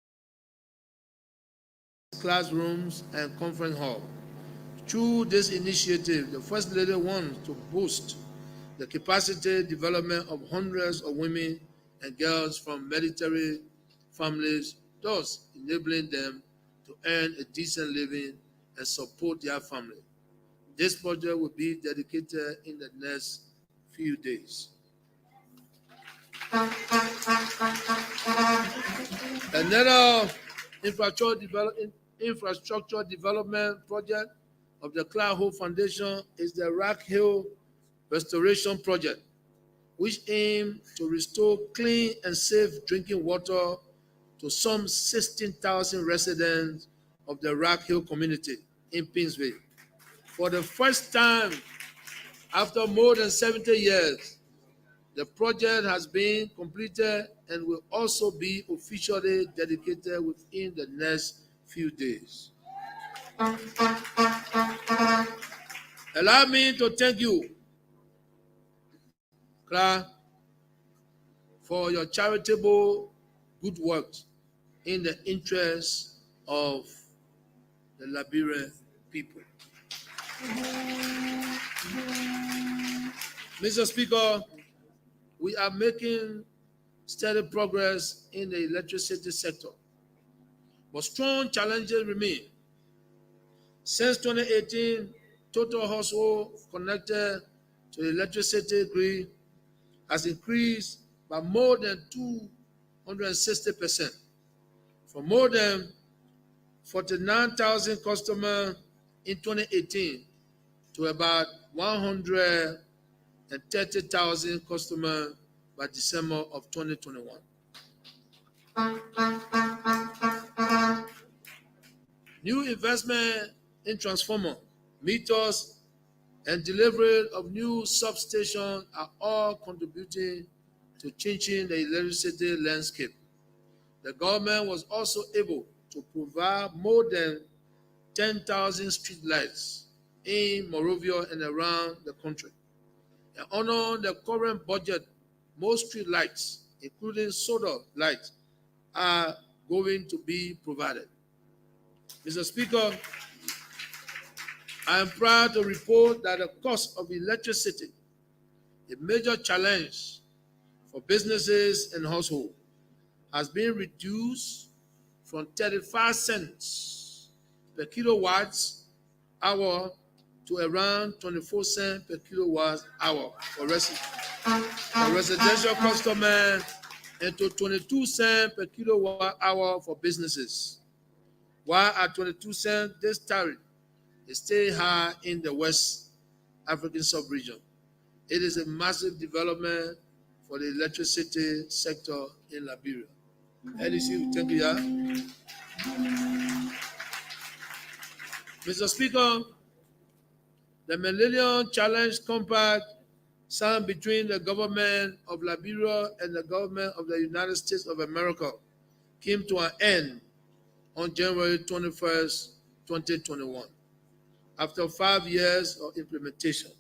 classrooms, and conference hall. Through this initiative, the First Lady wants to boost the capacity development of hundreds of women and girls from military families, thus enabling them to earn a decent living and support their family. This project will be dedicated in the next few days. Another infrastructure development project of the Clyde Hope Foundation is the Rock Hill Restoration Project, which aims to restore clean and safe drinking water to some 16,000 residents of the Rock Hill community in Pinsville. For the first time after more than 70 years, the project has been completed and will also be officially dedicated within the next few days. Allow me to thank you, Clara, for your charitable good works in the interest of the Liberian people. Mr. Speaker, we are making steady progress in the electricity sector, but strong challenges remain. Since 2018, total household connected to the electricity grid has increased by more than 260%, from more than 49,000 customers in 2018 to about 130,000 customers by December of 2021. New investment in transformer, meters, and delivery of new substations are all contributing to changing the electricity landscape. The government was also able to provide more than 10,000 street lights in Monrovia and around the country. And under the current budget, most street lights, including solar lights, are going to be provided. Mr. Speaker, I am proud to report that the cost of electricity, a major challenge for businesses and households, has been reduced from 35 cents per kilowatt hour to around 24 cents per kilowatt hour for residential customers and to 22 cents per kilowatt hour for businesses. While at 22 cents, this tariff is still high in the West African sub-region. It is a massive development for the electricity sector in Liberia. LEC, thank you. Mr. Speaker, the Millennium Challenge Compact signed between the government of Liberia and the government of the United States of America came to an end on January 21st, 2021, after 5 years of implementation.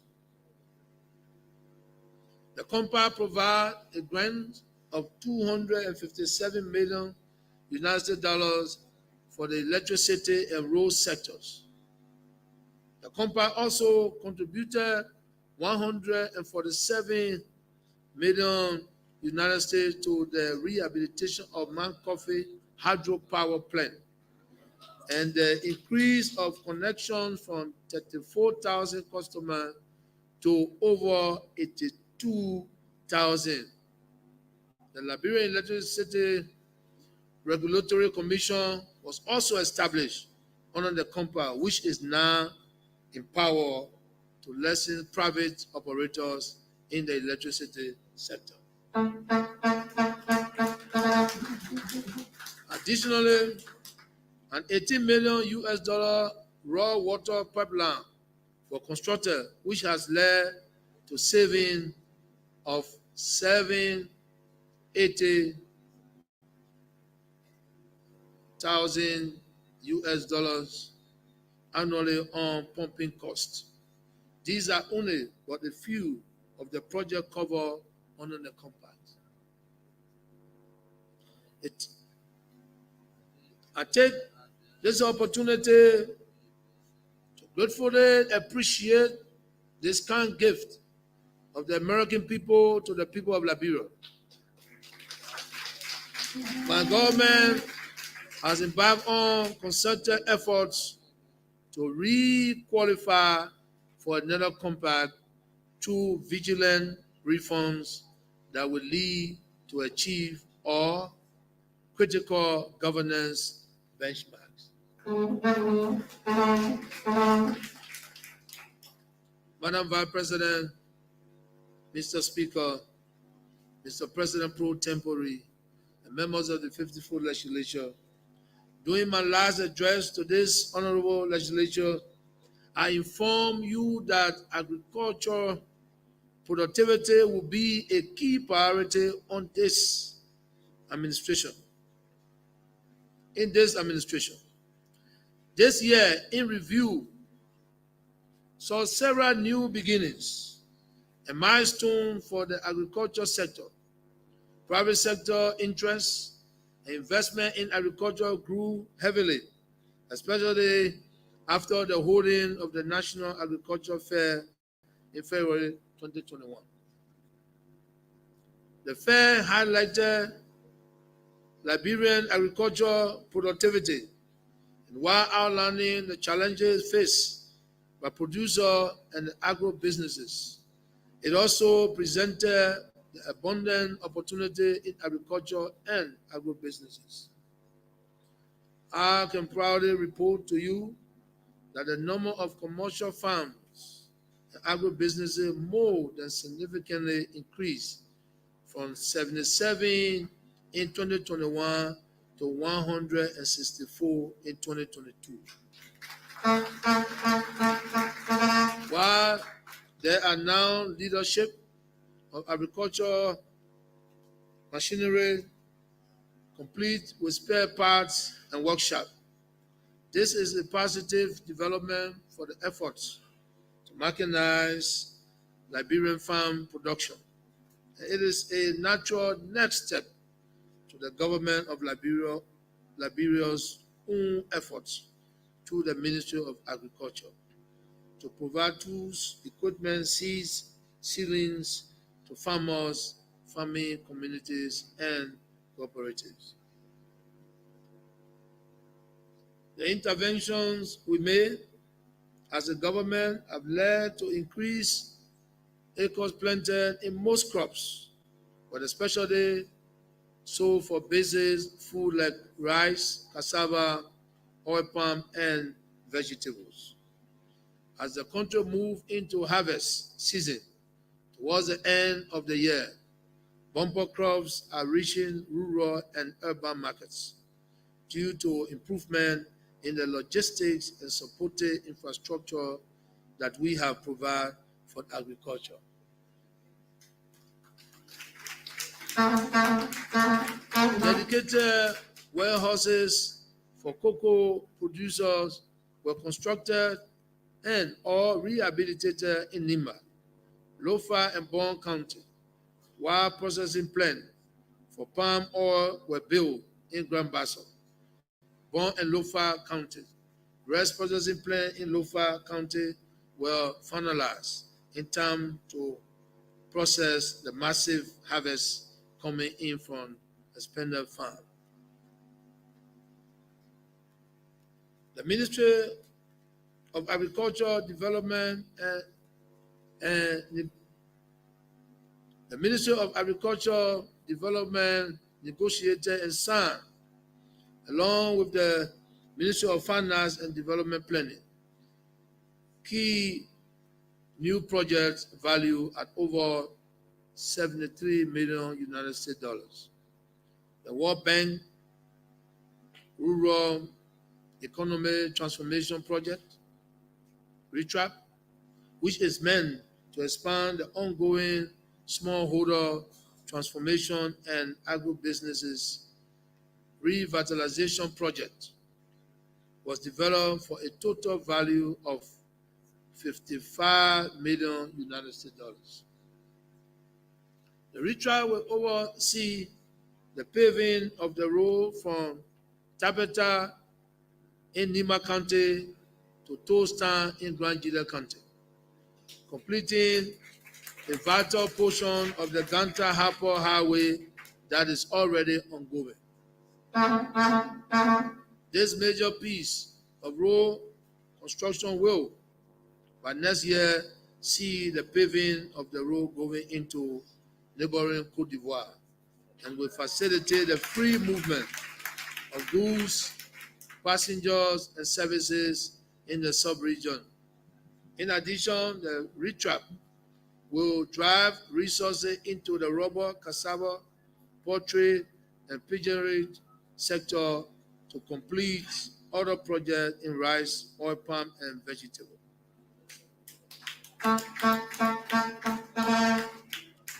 The compact provides a grant of $257 million for the electricity and road sectors. The compact also contributed $147 million to the rehabilitation of Mount Coffee hydropower plant and the increase of connections from 34,000 customers to over 82,000. The Liberian Electricity Regulatory Commission was also established under the compact, which is now in power to lessen private operators in the electricity sector. Additionally, an $18 million raw water pipeline was constructed, which has led to saving of $780,000 annually on pumping costs. These are only but a few of the projects covered under the compact. it. I take this opportunity to gratefully appreciate this kind gift of the American people to the people of Liberia. My government has embarked on concerted efforts to re-qualify for another compact through vigilant reforms that will lead to achieve all critical governance benchmarks. Madam Vice President, Mr. Speaker, Mr. President pro tempore, and members of the 54th Legislature, during my last address to this honorable legislature, I inform you that agriculture productivity will be a key priority on this administration. In this administration, this year in review saw several new beginnings, a milestone for the agriculture sector. Private sector interest and investment in agriculture grew heavily, especially after the holding of the National Agriculture Fair in February 2021. The fair highlighted Liberian agriculture productivity, and while outlining the challenges faced by producers and agro-businesses, it also presented the abundant opportunity in agriculture and agro-businesses. I can proudly report to you that the number of commercial farms and agro-businesses more than significantly increased from 77 in 2021 to 164 in 2022. While there are now leadership of agriculture machinery complete with spare parts and workshop, this is a positive development for the efforts to mechanize Liberian farm production. It is a natural next step to the government of Liberia's own efforts through the Ministry of Agriculture to provide tools, equipment, seeds, seedlings to farmers, farming communities, and cooperatives. The interventions we made as a government have led to increased acres planted in most crops, but especially so for basic food like rice, cassava, oil palm, and vegetables. As the country moves into harvest season towards the end of the year, bumper crops are reaching rural and urban markets due to improvement in the logistics and supporting infrastructure that we have provided for agriculture. Dedicated warehouses for cocoa producers were constructed and or rehabilitated in Nimba, Lofa, and Bon County, while processing plants for palm oil were built in Grand Bassam, Bon and Lofa counties. Rice processing plants in Lofa County were finalized in time to process the massive harvest coming in from the Spender farm. The Ministry of Agriculture Development and the Ministry of Agriculture Development negotiated and signed, along with the Ministry of Finance and Development Planning, key new projects valued at over 73 million United States dollars. The World Bank Rural Economy Transformation Project, RETRAP, which is meant to expand the ongoing smallholder transformation and agribusinesses revitalization project, was developed for a total value of 55 million United States dollars. The RETRAP will oversee the paving of the road from Tabeta in Nima County to Toaston in Grand Gila County, completing a vital portion of the Ganta-Harper Highway that is already ongoing. This major piece of road construction will, by next year, see the paving of the road going into neighboring Côte d'Ivoire and will facilitate the free movement of goods, passengers, and services in the sub-region. In addition, the retrap will drive resources into the rubber, cassava, poultry, and pigeonry sector to complete other projects in rice, oil palm, and vegetable.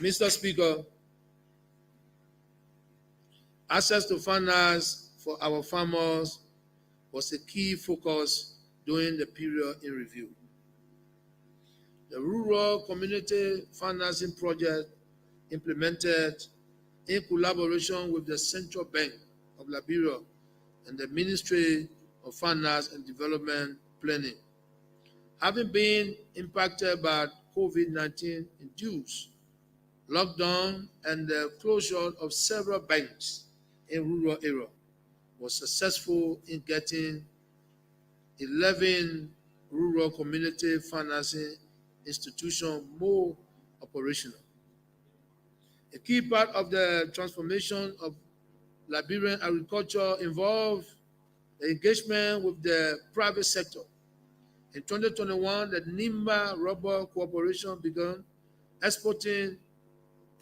Mr. Speaker, access to finance for our farmers was a key focus during the period in review. The Rural Community Financing Project, implemented in collaboration with the Central Bank of Liberia and the Ministry of Finance and Development Planning, having been impacted by COVID-19 induced lockdown and the closure of several banks in rural areas, was successful in getting 11 rural community financing institutions more operational. A key part of the transformation of Liberian agriculture involved the engagement with the private sector. In 2021, the Nimba Rubber Corporation began exporting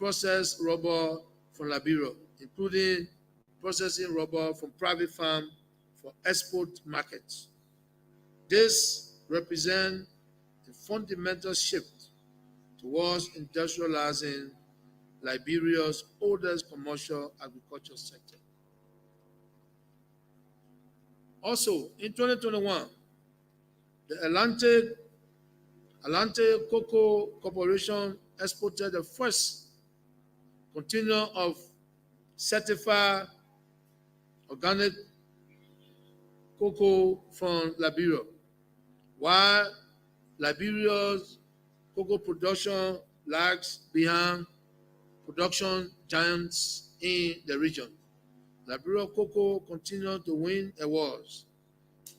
processed rubber from Liberia, including processing rubber from private farms for export markets. This represents a fundamental shift towards industrializing Liberia's oldest commercial agriculture sector. Also, in 2021, the Atlantic Cocoa Corporation exported the first container of certified organic cocoa from Liberia, while Liberia's cocoa production lags behind production giants in the region. Liberia cocoa continued to win awards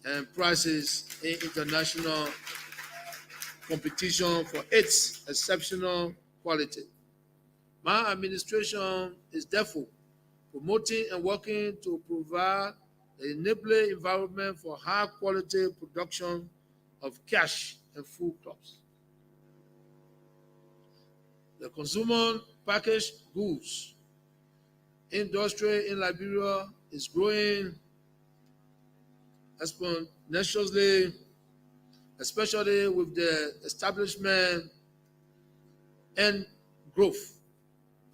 and prizes in international competition for its exceptional quality. My administration is therefore promoting and working to provide an enabling environment for high-quality production of cash and food crops. The consumer packaged goods industry in Liberia is growing exponentially, especially with the establishment and growth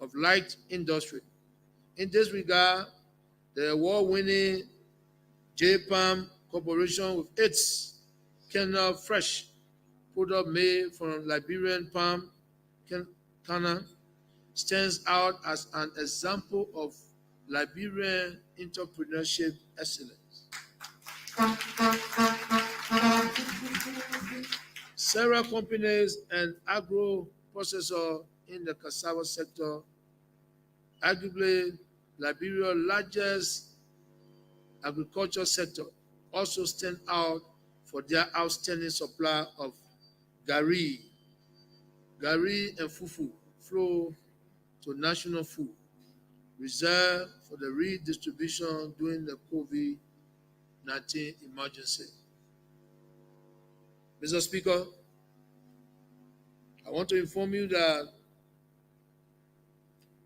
of light industry. In this regard, the award-winning J-Palm Corporation with its kernel fresh product made from Liberian palm kernel stands out as an example of Liberian entrepreneurship excellence. Several companies and agro-processors in the cassava sector, arguably Liberia's largest agriculture sector, also stand out for their outstanding supply of gari and fufu flow to national food reserved for the redistribution during the COVID-19 emergency. Mr. Speaker, I want to inform you that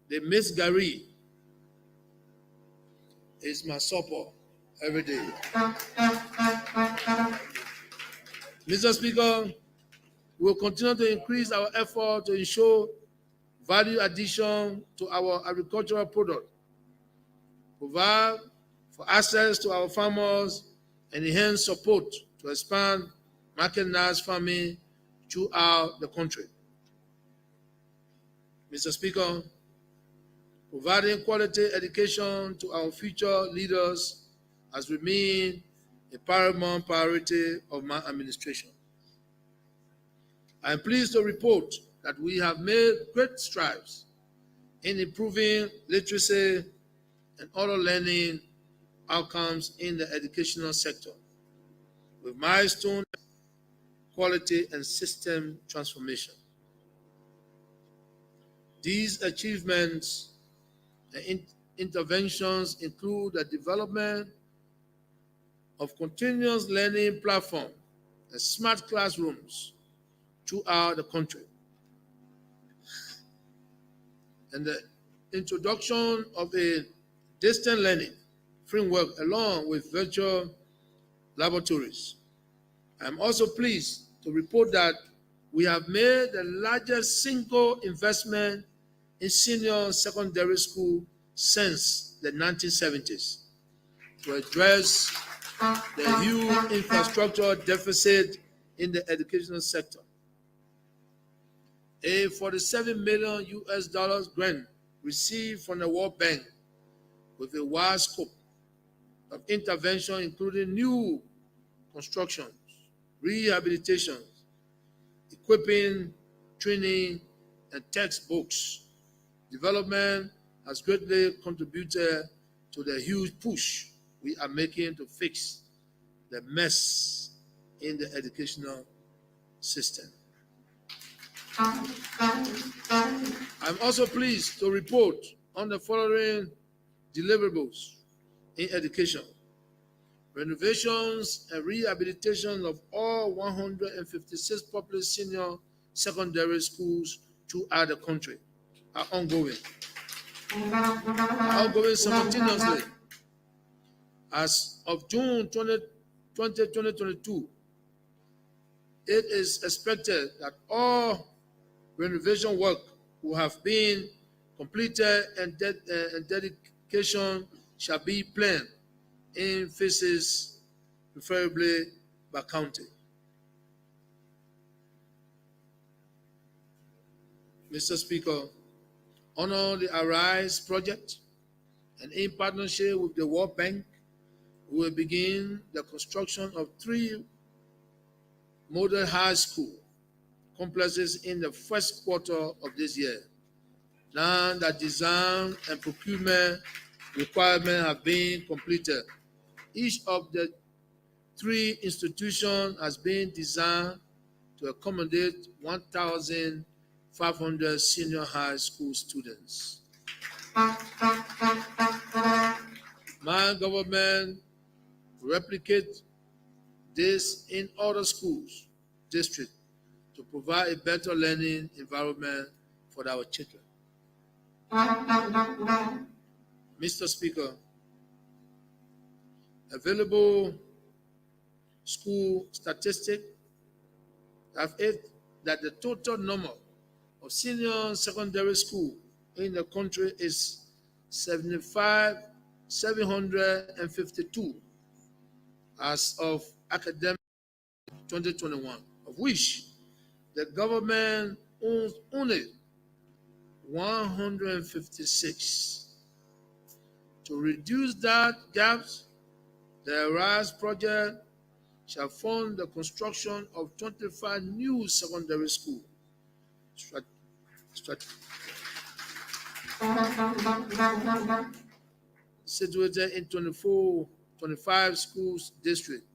the Miss Gary is my supper every day. Mr. Speaker, we will continue to increase our effort to ensure value addition to our agricultural product, provide for access to our farmers, and enhance support to expand mechanized farming throughout the country. Mr. Speaker, Providing quality education to our future leaders has remained a paramount priority of my administration. I am pleased to report that we have made great strides in improving literacy and other learning outcomes in the educational sector, with milestone quality and system transformation. These achievements and interventions include the development of continuous learning platforms and smart classrooms throughout the country, and the introduction of a distant learning framework along with virtual laboratories. I am also pleased to report that we have made the largest single investment in senior secondary school since the 1970s to address the huge infrastructure deficit in the educational sector. A $47 million grant received from the World Bank with a wide scope of intervention, including new constructions, rehabilitations, equipping, training, and textbooks. Development has greatly contributed to the huge push we are making to fix the mess in the educational system. I'm also pleased to report on the following deliverables in education: renovations and rehabilitation of all 156 public senior secondary schools throughout the country are ongoing. Simultaneously. As of June 2022, it is expected that all renovation work will have been completed and dedication shall be planned in phases, preferably by county. Mr. Speaker, honor the Arise project, and in partnership with the World Bank, we will begin the construction of 3 model high school complexes in the first quarter of this year. Now that design and procurement requirements have been completed, each of the 3 institutions has been designed to accommodate 1,500 senior high school students. My government will replicate this in other schools, districts, to provide a better learning environment for our children. Mr. Speaker, available school statistics have it that the total number of senior secondary school in the country is 752 as of academic 2021, of which the government owns only 156. To reduce that gap, the Arise project shall fund the construction of 25 new secondary schools situated in 25 schools districts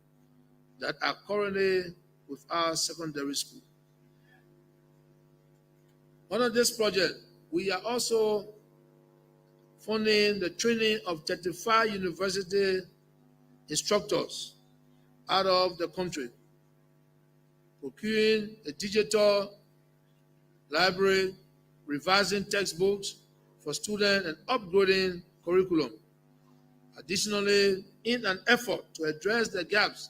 that are currently with our secondary school. Under this project, we are also funding the training of 35 university instructors out of the country, procuring a digital library, revising textbooks for students, and upgrading curriculum. Additionally, in an effort to address the gaps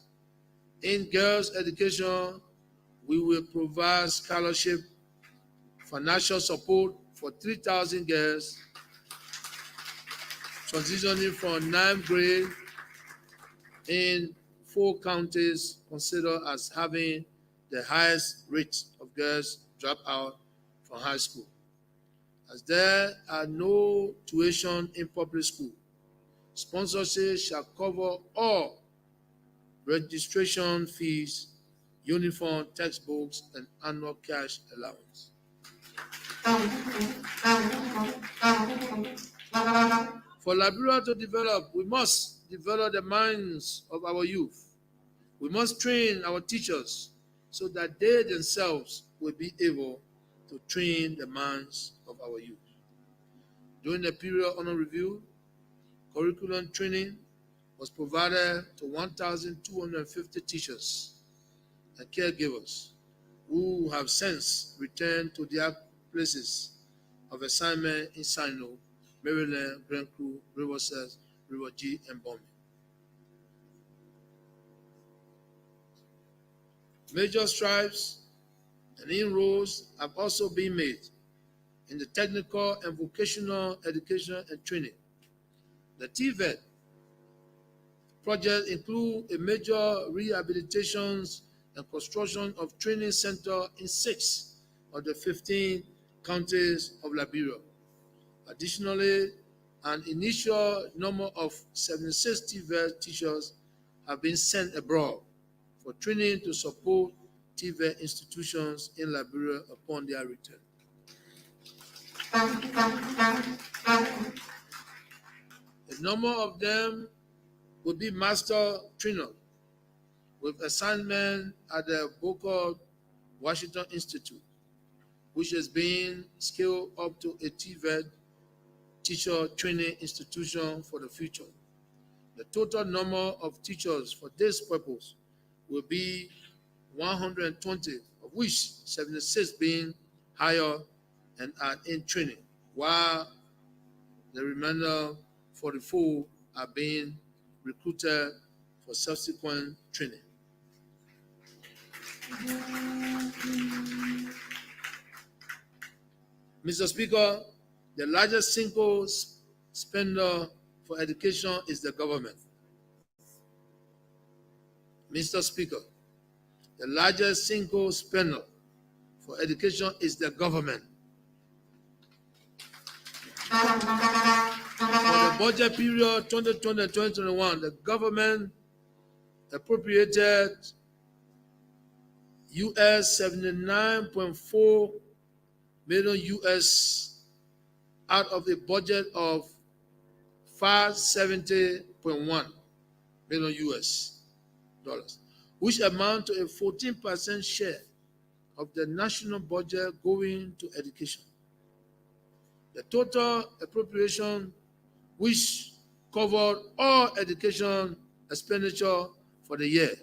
in girls' education, we will provide scholarship, financial support for 3,000 girls transitioning from 9th grade in 4 counties considered as having the highest rate of girls drop out from high school. As there are no tuition in public school, sponsorship shall cover all registration fees, uniform, textbooks, and annual cash allowance. For Liberia to develop, we must develop the minds of our youth. We must train our teachers so that they themselves will be able to train the minds of our youth. During the period under review, curriculum training was provided to 1,250 teachers and caregivers who have since returned to their places of assignment in Sino, Maryland, Grencoe, Riverside, River G, and Bombay. Major strides and inroads have also been made in the technical and vocational education and training. The TVET project includes a major rehabilitations and construction of training center in 6 of the 15 counties of Liberia. Additionally, an initial number of 76 TVET teachers have been sent abroad for training to support TVET institutions in Liberia upon their return. A number of them will be master trainers with assignment at the Booker Washington Institute, which has been scaled up to a TVET teacher training institution for the future. The total number of teachers for this purpose will be 120, of which 76 being hired and are in training, while the remainder 44 are being recruited for subsequent training. Mr. Speaker, the largest single spender for education is the government. Mr. Speaker, the largest single spender for education is the government. For the budget period 2020-2021, the government appropriated US $79.4 million out of a budget of $570.1 million, which amount to a 14% share of the national budget going to education. The total appropriation, which covered all education expenditure for the year,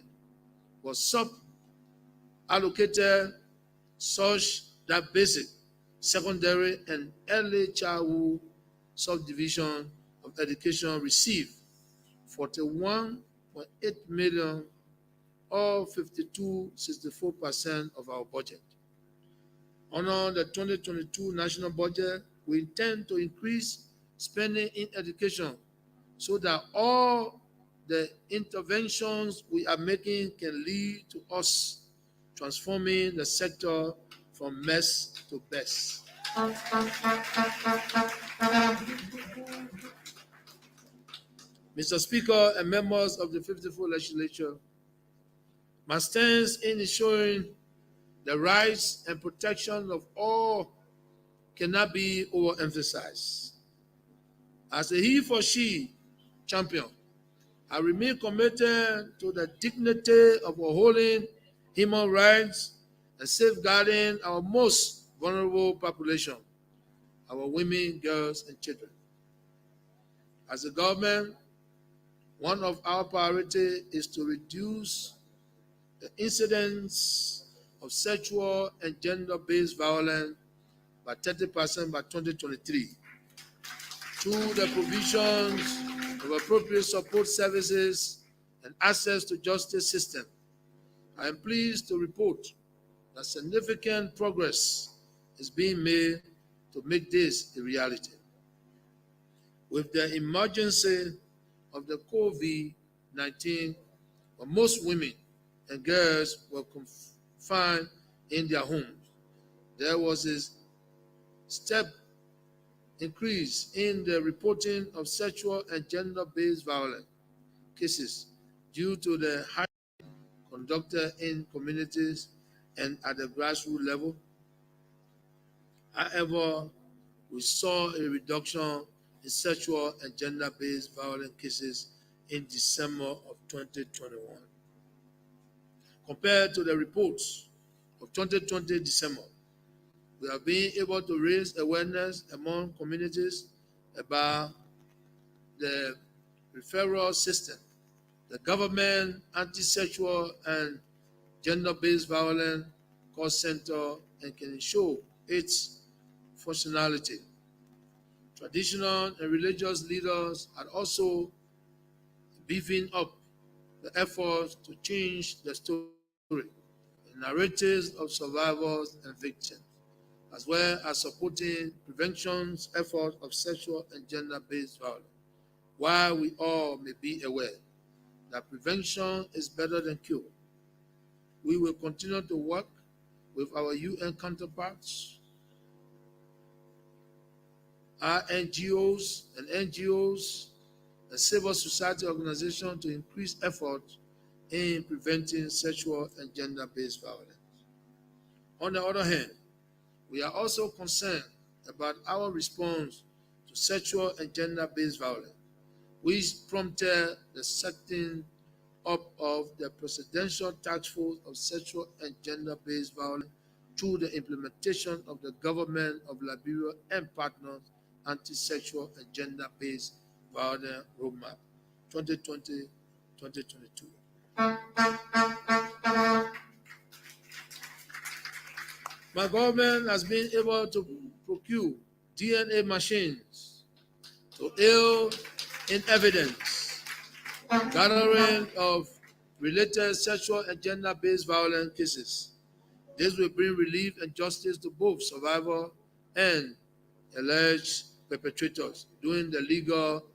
was sub-allocated such that basic, secondary, and early childhood subdivision of education received 41.8 million, or 52.64% of our budget. Under the 2022 national budget, we intend to increase spending in education so that all the interventions we are making can lead to us transforming the sector from mess to best. Mr. Speaker and members of the 54th Legislature, my stance in ensuring the rights and protection of all cannot be overemphasized. As a he for she champion, I remain committed to the dignity of upholding human rights and safeguarding our most vulnerable population, our women, girls, and children. As a government, one of our priorities is to reduce the incidence of sexual and gender-based violence by 30% by 2023 through the provisions of appropriate support services and access to justice system. I am pleased to report that significant progress is being made to make this a reality. With the emergency of the COVID-19, where most women and girls were confined in their homes, there was a step increase in the reporting of sexual and gender-based violence cases due to the high conducted in communities and at the grassroots level. However, we saw a reduction in sexual and gender-based violence cases in December of 2021. Compared to the reports of 2020 December, we have been able to raise awareness among communities about the referral system, the government anti-sexual and gender-based violence call center, and can ensure its functionality. Traditional and religious leaders are also beefing up the efforts to change the story, the narratives of survivors and victims, as well as supporting prevention efforts of sexual and gender-based violence. While we all may be aware that prevention is better than cure, we will continue to work with our UN counterparts, our NGOs and civil society organizations to increase efforts in preventing sexual and gender-based violence. On the other hand, we are also concerned about our response to sexual and gender-based violence, which prompted the setting up of the Presidential Task Force of Sexual and Gender-Based Violence through the implementation of the Government of Liberia and Partners Anti-Sexual and Gender-Based Violence Roadmap 2020-2022. My government has been able to procure DNA machines to aid in evidence gathering of related sexual and gender-based violence cases. This will bring relief and justice to both survivors and alleged perpetrators during the legal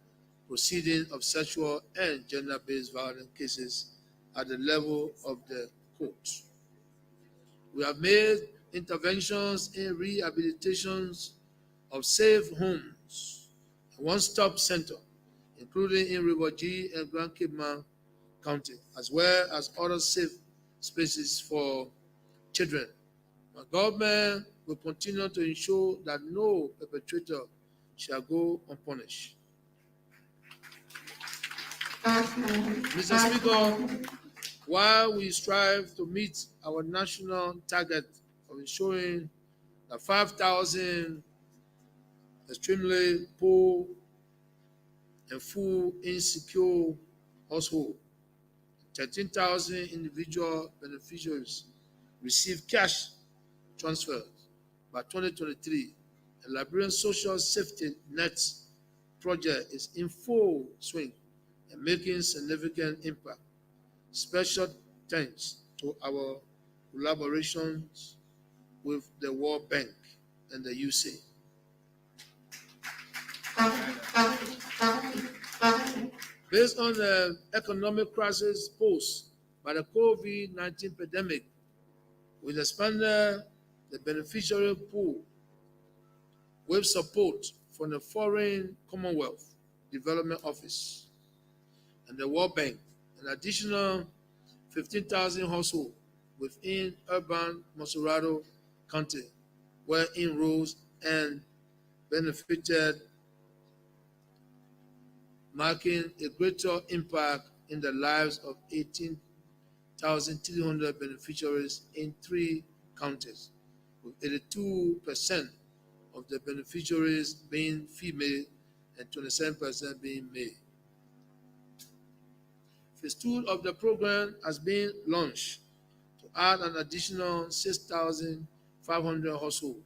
proceeding of sexual and gender-based violence cases at the level of the court. We have made interventions in rehabilitations of safe homes, a one-stop center, including in River G and Grand Cape County, as well as other safe spaces for children. My government will continue to ensure that no perpetrator shall go unpunished. Mr. Speaker, while we strive to meet our national target of ensuring that 5,000 extremely poor and full insecure households, 13,000 individual beneficiaries receive cash transfers by 2023, the Liberian Social Safety Net project is in full swing and making significant impact. Special thanks to our collaborations with the World Bank and the USAID. Based on the economic crisis posed by the COVID-19 pandemic, we expanded the beneficiary pool with support from the Foreign Commonwealth Development Office and the World Bank. An additional 15,000 households within urban Monserrado County were enrolled and benefited, marking a greater impact in the lives of 18,300 beneficiaries in 3 counties, with 82% of the beneficiaries being female and 27% being male. Phase 2 of the program has been launched to add an additional 6,500 households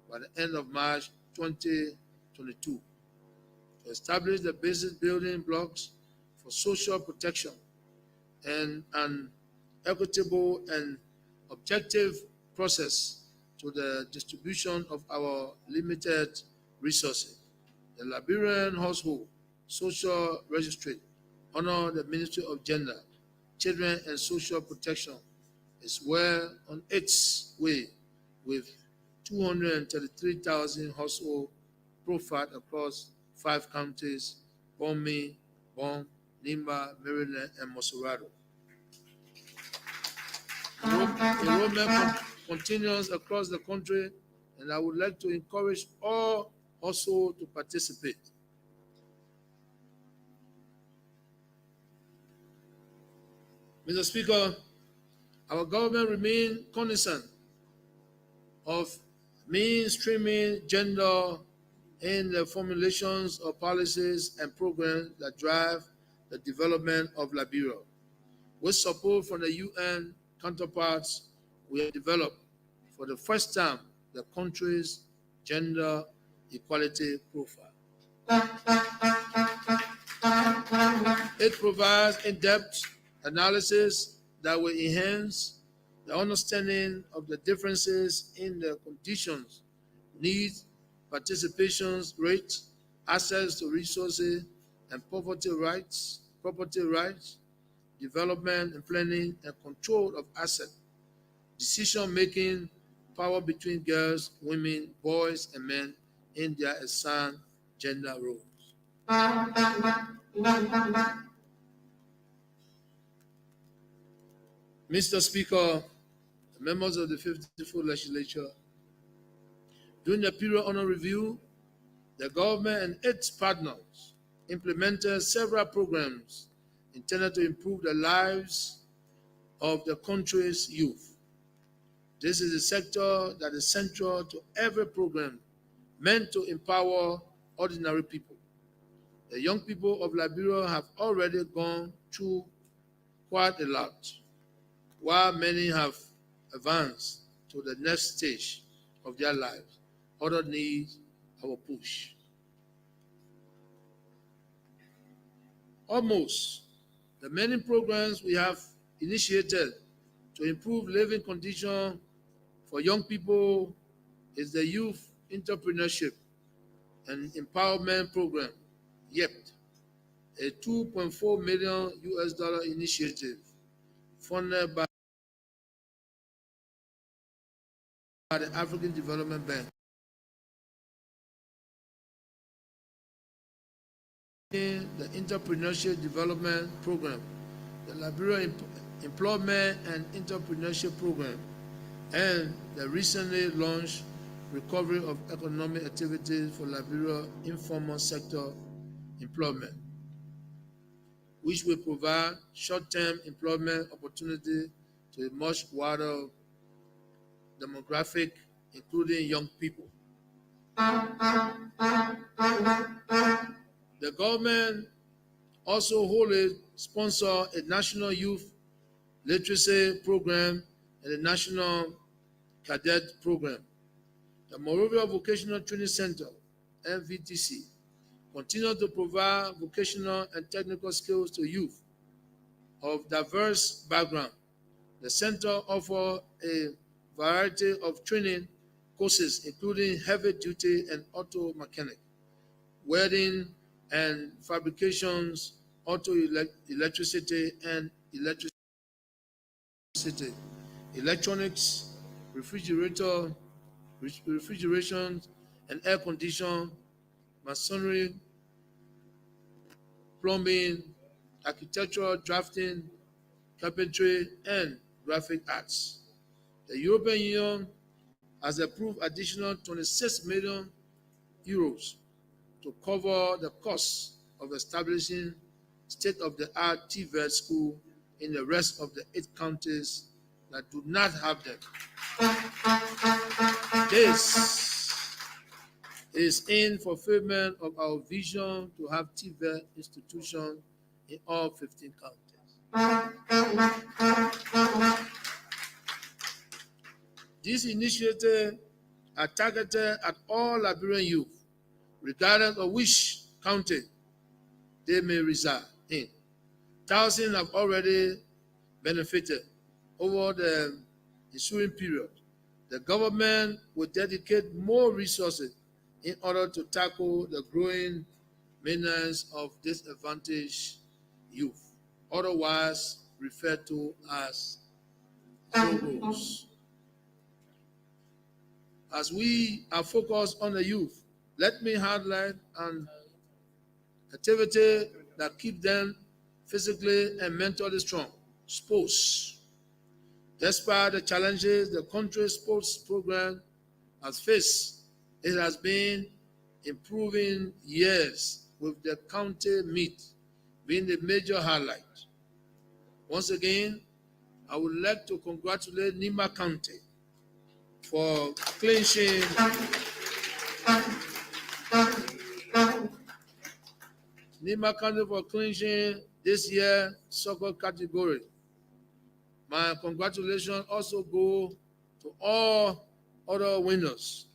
by the end of March 2022 to establish the basic building blocks for social protection and an equitable and objective process to the distribution of our limited resources. The Liberian Household Social Registry, under the Ministry of Gender, Children and Social Protection, is well on its way with 233,000 households profile across 5 counties: Bomi, Bon, Nimba, Maryland, and Mosurado. Enrollment continues across the country, and I would like to encourage all also to participate. Mr. Speaker, our government remains cognizant of mainstreaming gender in the formulations of policies and programs that drive the development of Liberia. With support from the UN counterparts, we have developed for the first time the country's gender equality profile. It provides in-depth analysis that will enhance the understanding of the differences in the conditions, needs, participation rates, access to resources, and property rights, development and planning and control of assets, decision-making, power between girls, women, boys, and men in their assigned gender roles. Mr. Speaker, members of the 54th Legislature, during the period under review, the government and its partners implemented several programs intended to improve the lives of the country's youth. This is a sector that is central to every program meant to empower ordinary people. The young people of Liberia have already gone through quite a lot, while many have advanced to the next stage of their lives. Others need our push. Almost the many programs we have initiated to improve living conditions for young people is the Youth Entrepreneurship and Empowerment Program, YEP, a $2.4 million initiative funded by the African Development Bank. In the Entrepreneurship Development Program, the Liberia Employment and Entrepreneurship Program, and the recently launched Recovery of Economic Activities for Liberia Informal Sector Employment, which will provide short-term employment opportunity to a much wider demographic, including young people. The government also wholly sponsors a national youth literacy program and a national cadet program. The Monrovia Vocational Training Center, MVTC, continues to provide vocational and technical skills to youth of diverse backgrounds. The center offers a variety of training courses, including heavy-duty and auto mechanic, welding and fabrications, auto electricity and electricity, electronics, refrigeration and air conditioning, masonry, plumbing, architectural drafting, carpentry, and graphic arts. The European Union has approved additional 26 million euros to cover the cost of establishing state-of-the-art TVET school in the rest of the 8 counties that do not have them. This is in fulfillment of our vision to have TVET institutions in all 15 counties. These initiatives are targeted at all Liberian youth, regardless of which county they may reside in. Thousands have already benefited over the ensuing period. The government will dedicate more resources in order to tackle the growing menace of disadvantaged youth, otherwise referred to as Zogos. As we are focused on the youth, Let me highlight an activity that keeps them physically and mentally strong: sports. Despite the challenges the country's sports program has faced, it has been improving years, with the county meet being the major highlight. Once again, I would like to congratulate Nima County for clinching this year's soccer category. My congratulations also go to all other winners.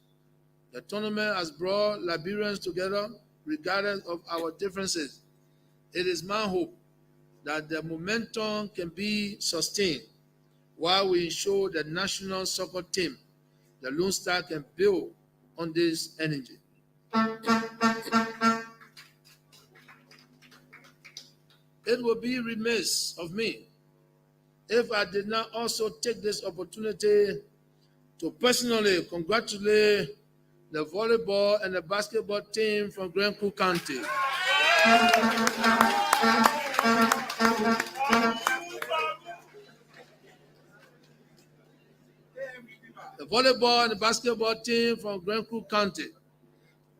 The tournament has brought Liberians together regardless of our differences. It is my hope that the momentum can be sustained while we ensure the national soccer team, the Lone Star, can build on this energy. It would be remiss of me if I did not also take this opportunity to personally congratulate the volleyball and the basketball team from Grand Coup County. The volleyball and the basketball team from Grand Coup County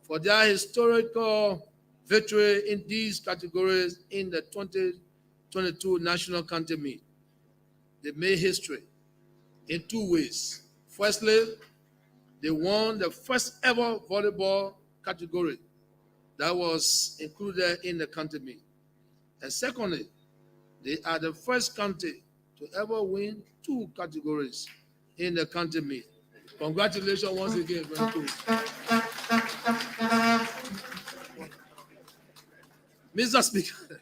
for their historical victory in these categories in the 2022 National County Meet. They made history in two ways. Firstly, they won the first ever volleyball category that was included in the county meet. And secondly, they are the first county to ever win two categories in the county meet. Congratulations once again, Mr. Speaker.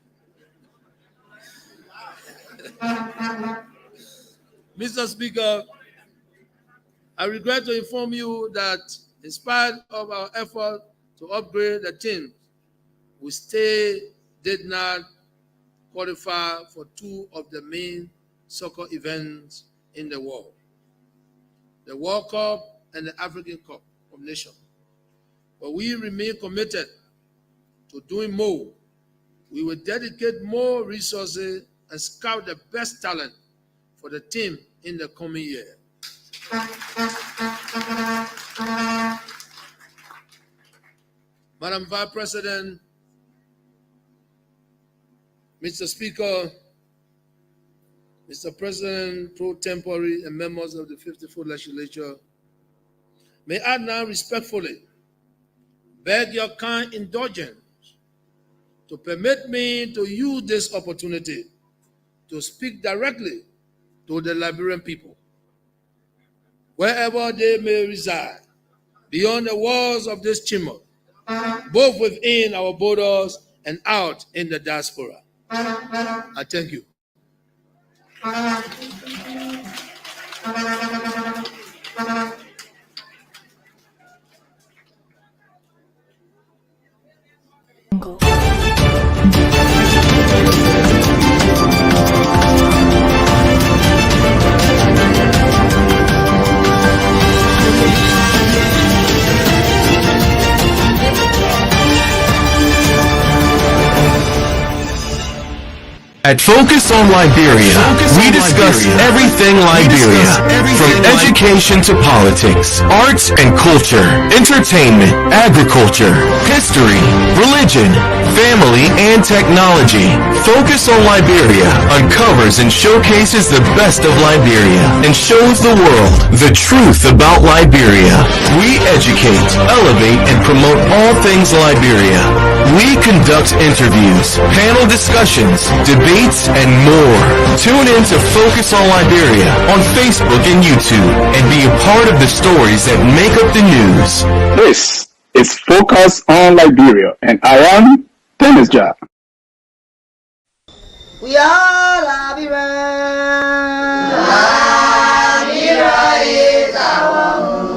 Mr. Speaker, I regret to inform you that in spite of our effort to upgrade the team, we still did not qualify for two of the main soccer events in the world: the World Cup and the African Cup of Nations. But we remain committed to doing more. We will dedicate more resources and scout the best talent for the team in the coming year. Madam Vice President, Mr. Speaker, Mr. President pro tempore, and members of the 54th Legislature, may I now respectfully beg your kind indulgence to permit me to use this opportunity to speak directly to the Liberian people, wherever they may reside, beyond the walls of this chamber, both within our borders and out in the diaspora. I thank you. At Focus on Liberia, we discuss everything Liberia, from education to politics, arts and culture, entertainment, agriculture, history, religion, family, and technology. Focus on Liberia uncovers and showcases the best of Liberia and shows the world the truth about Liberia. We educate, elevate, and promote all things Liberia. We conduct interviews, panel discussions, debates, and more. Tune in to Focus on Liberia on Facebook and YouTube and be a part of the stories that make up the news. This is Focus on Liberia, and I am Dennis Jah. We are Liberia. Liberia is our home.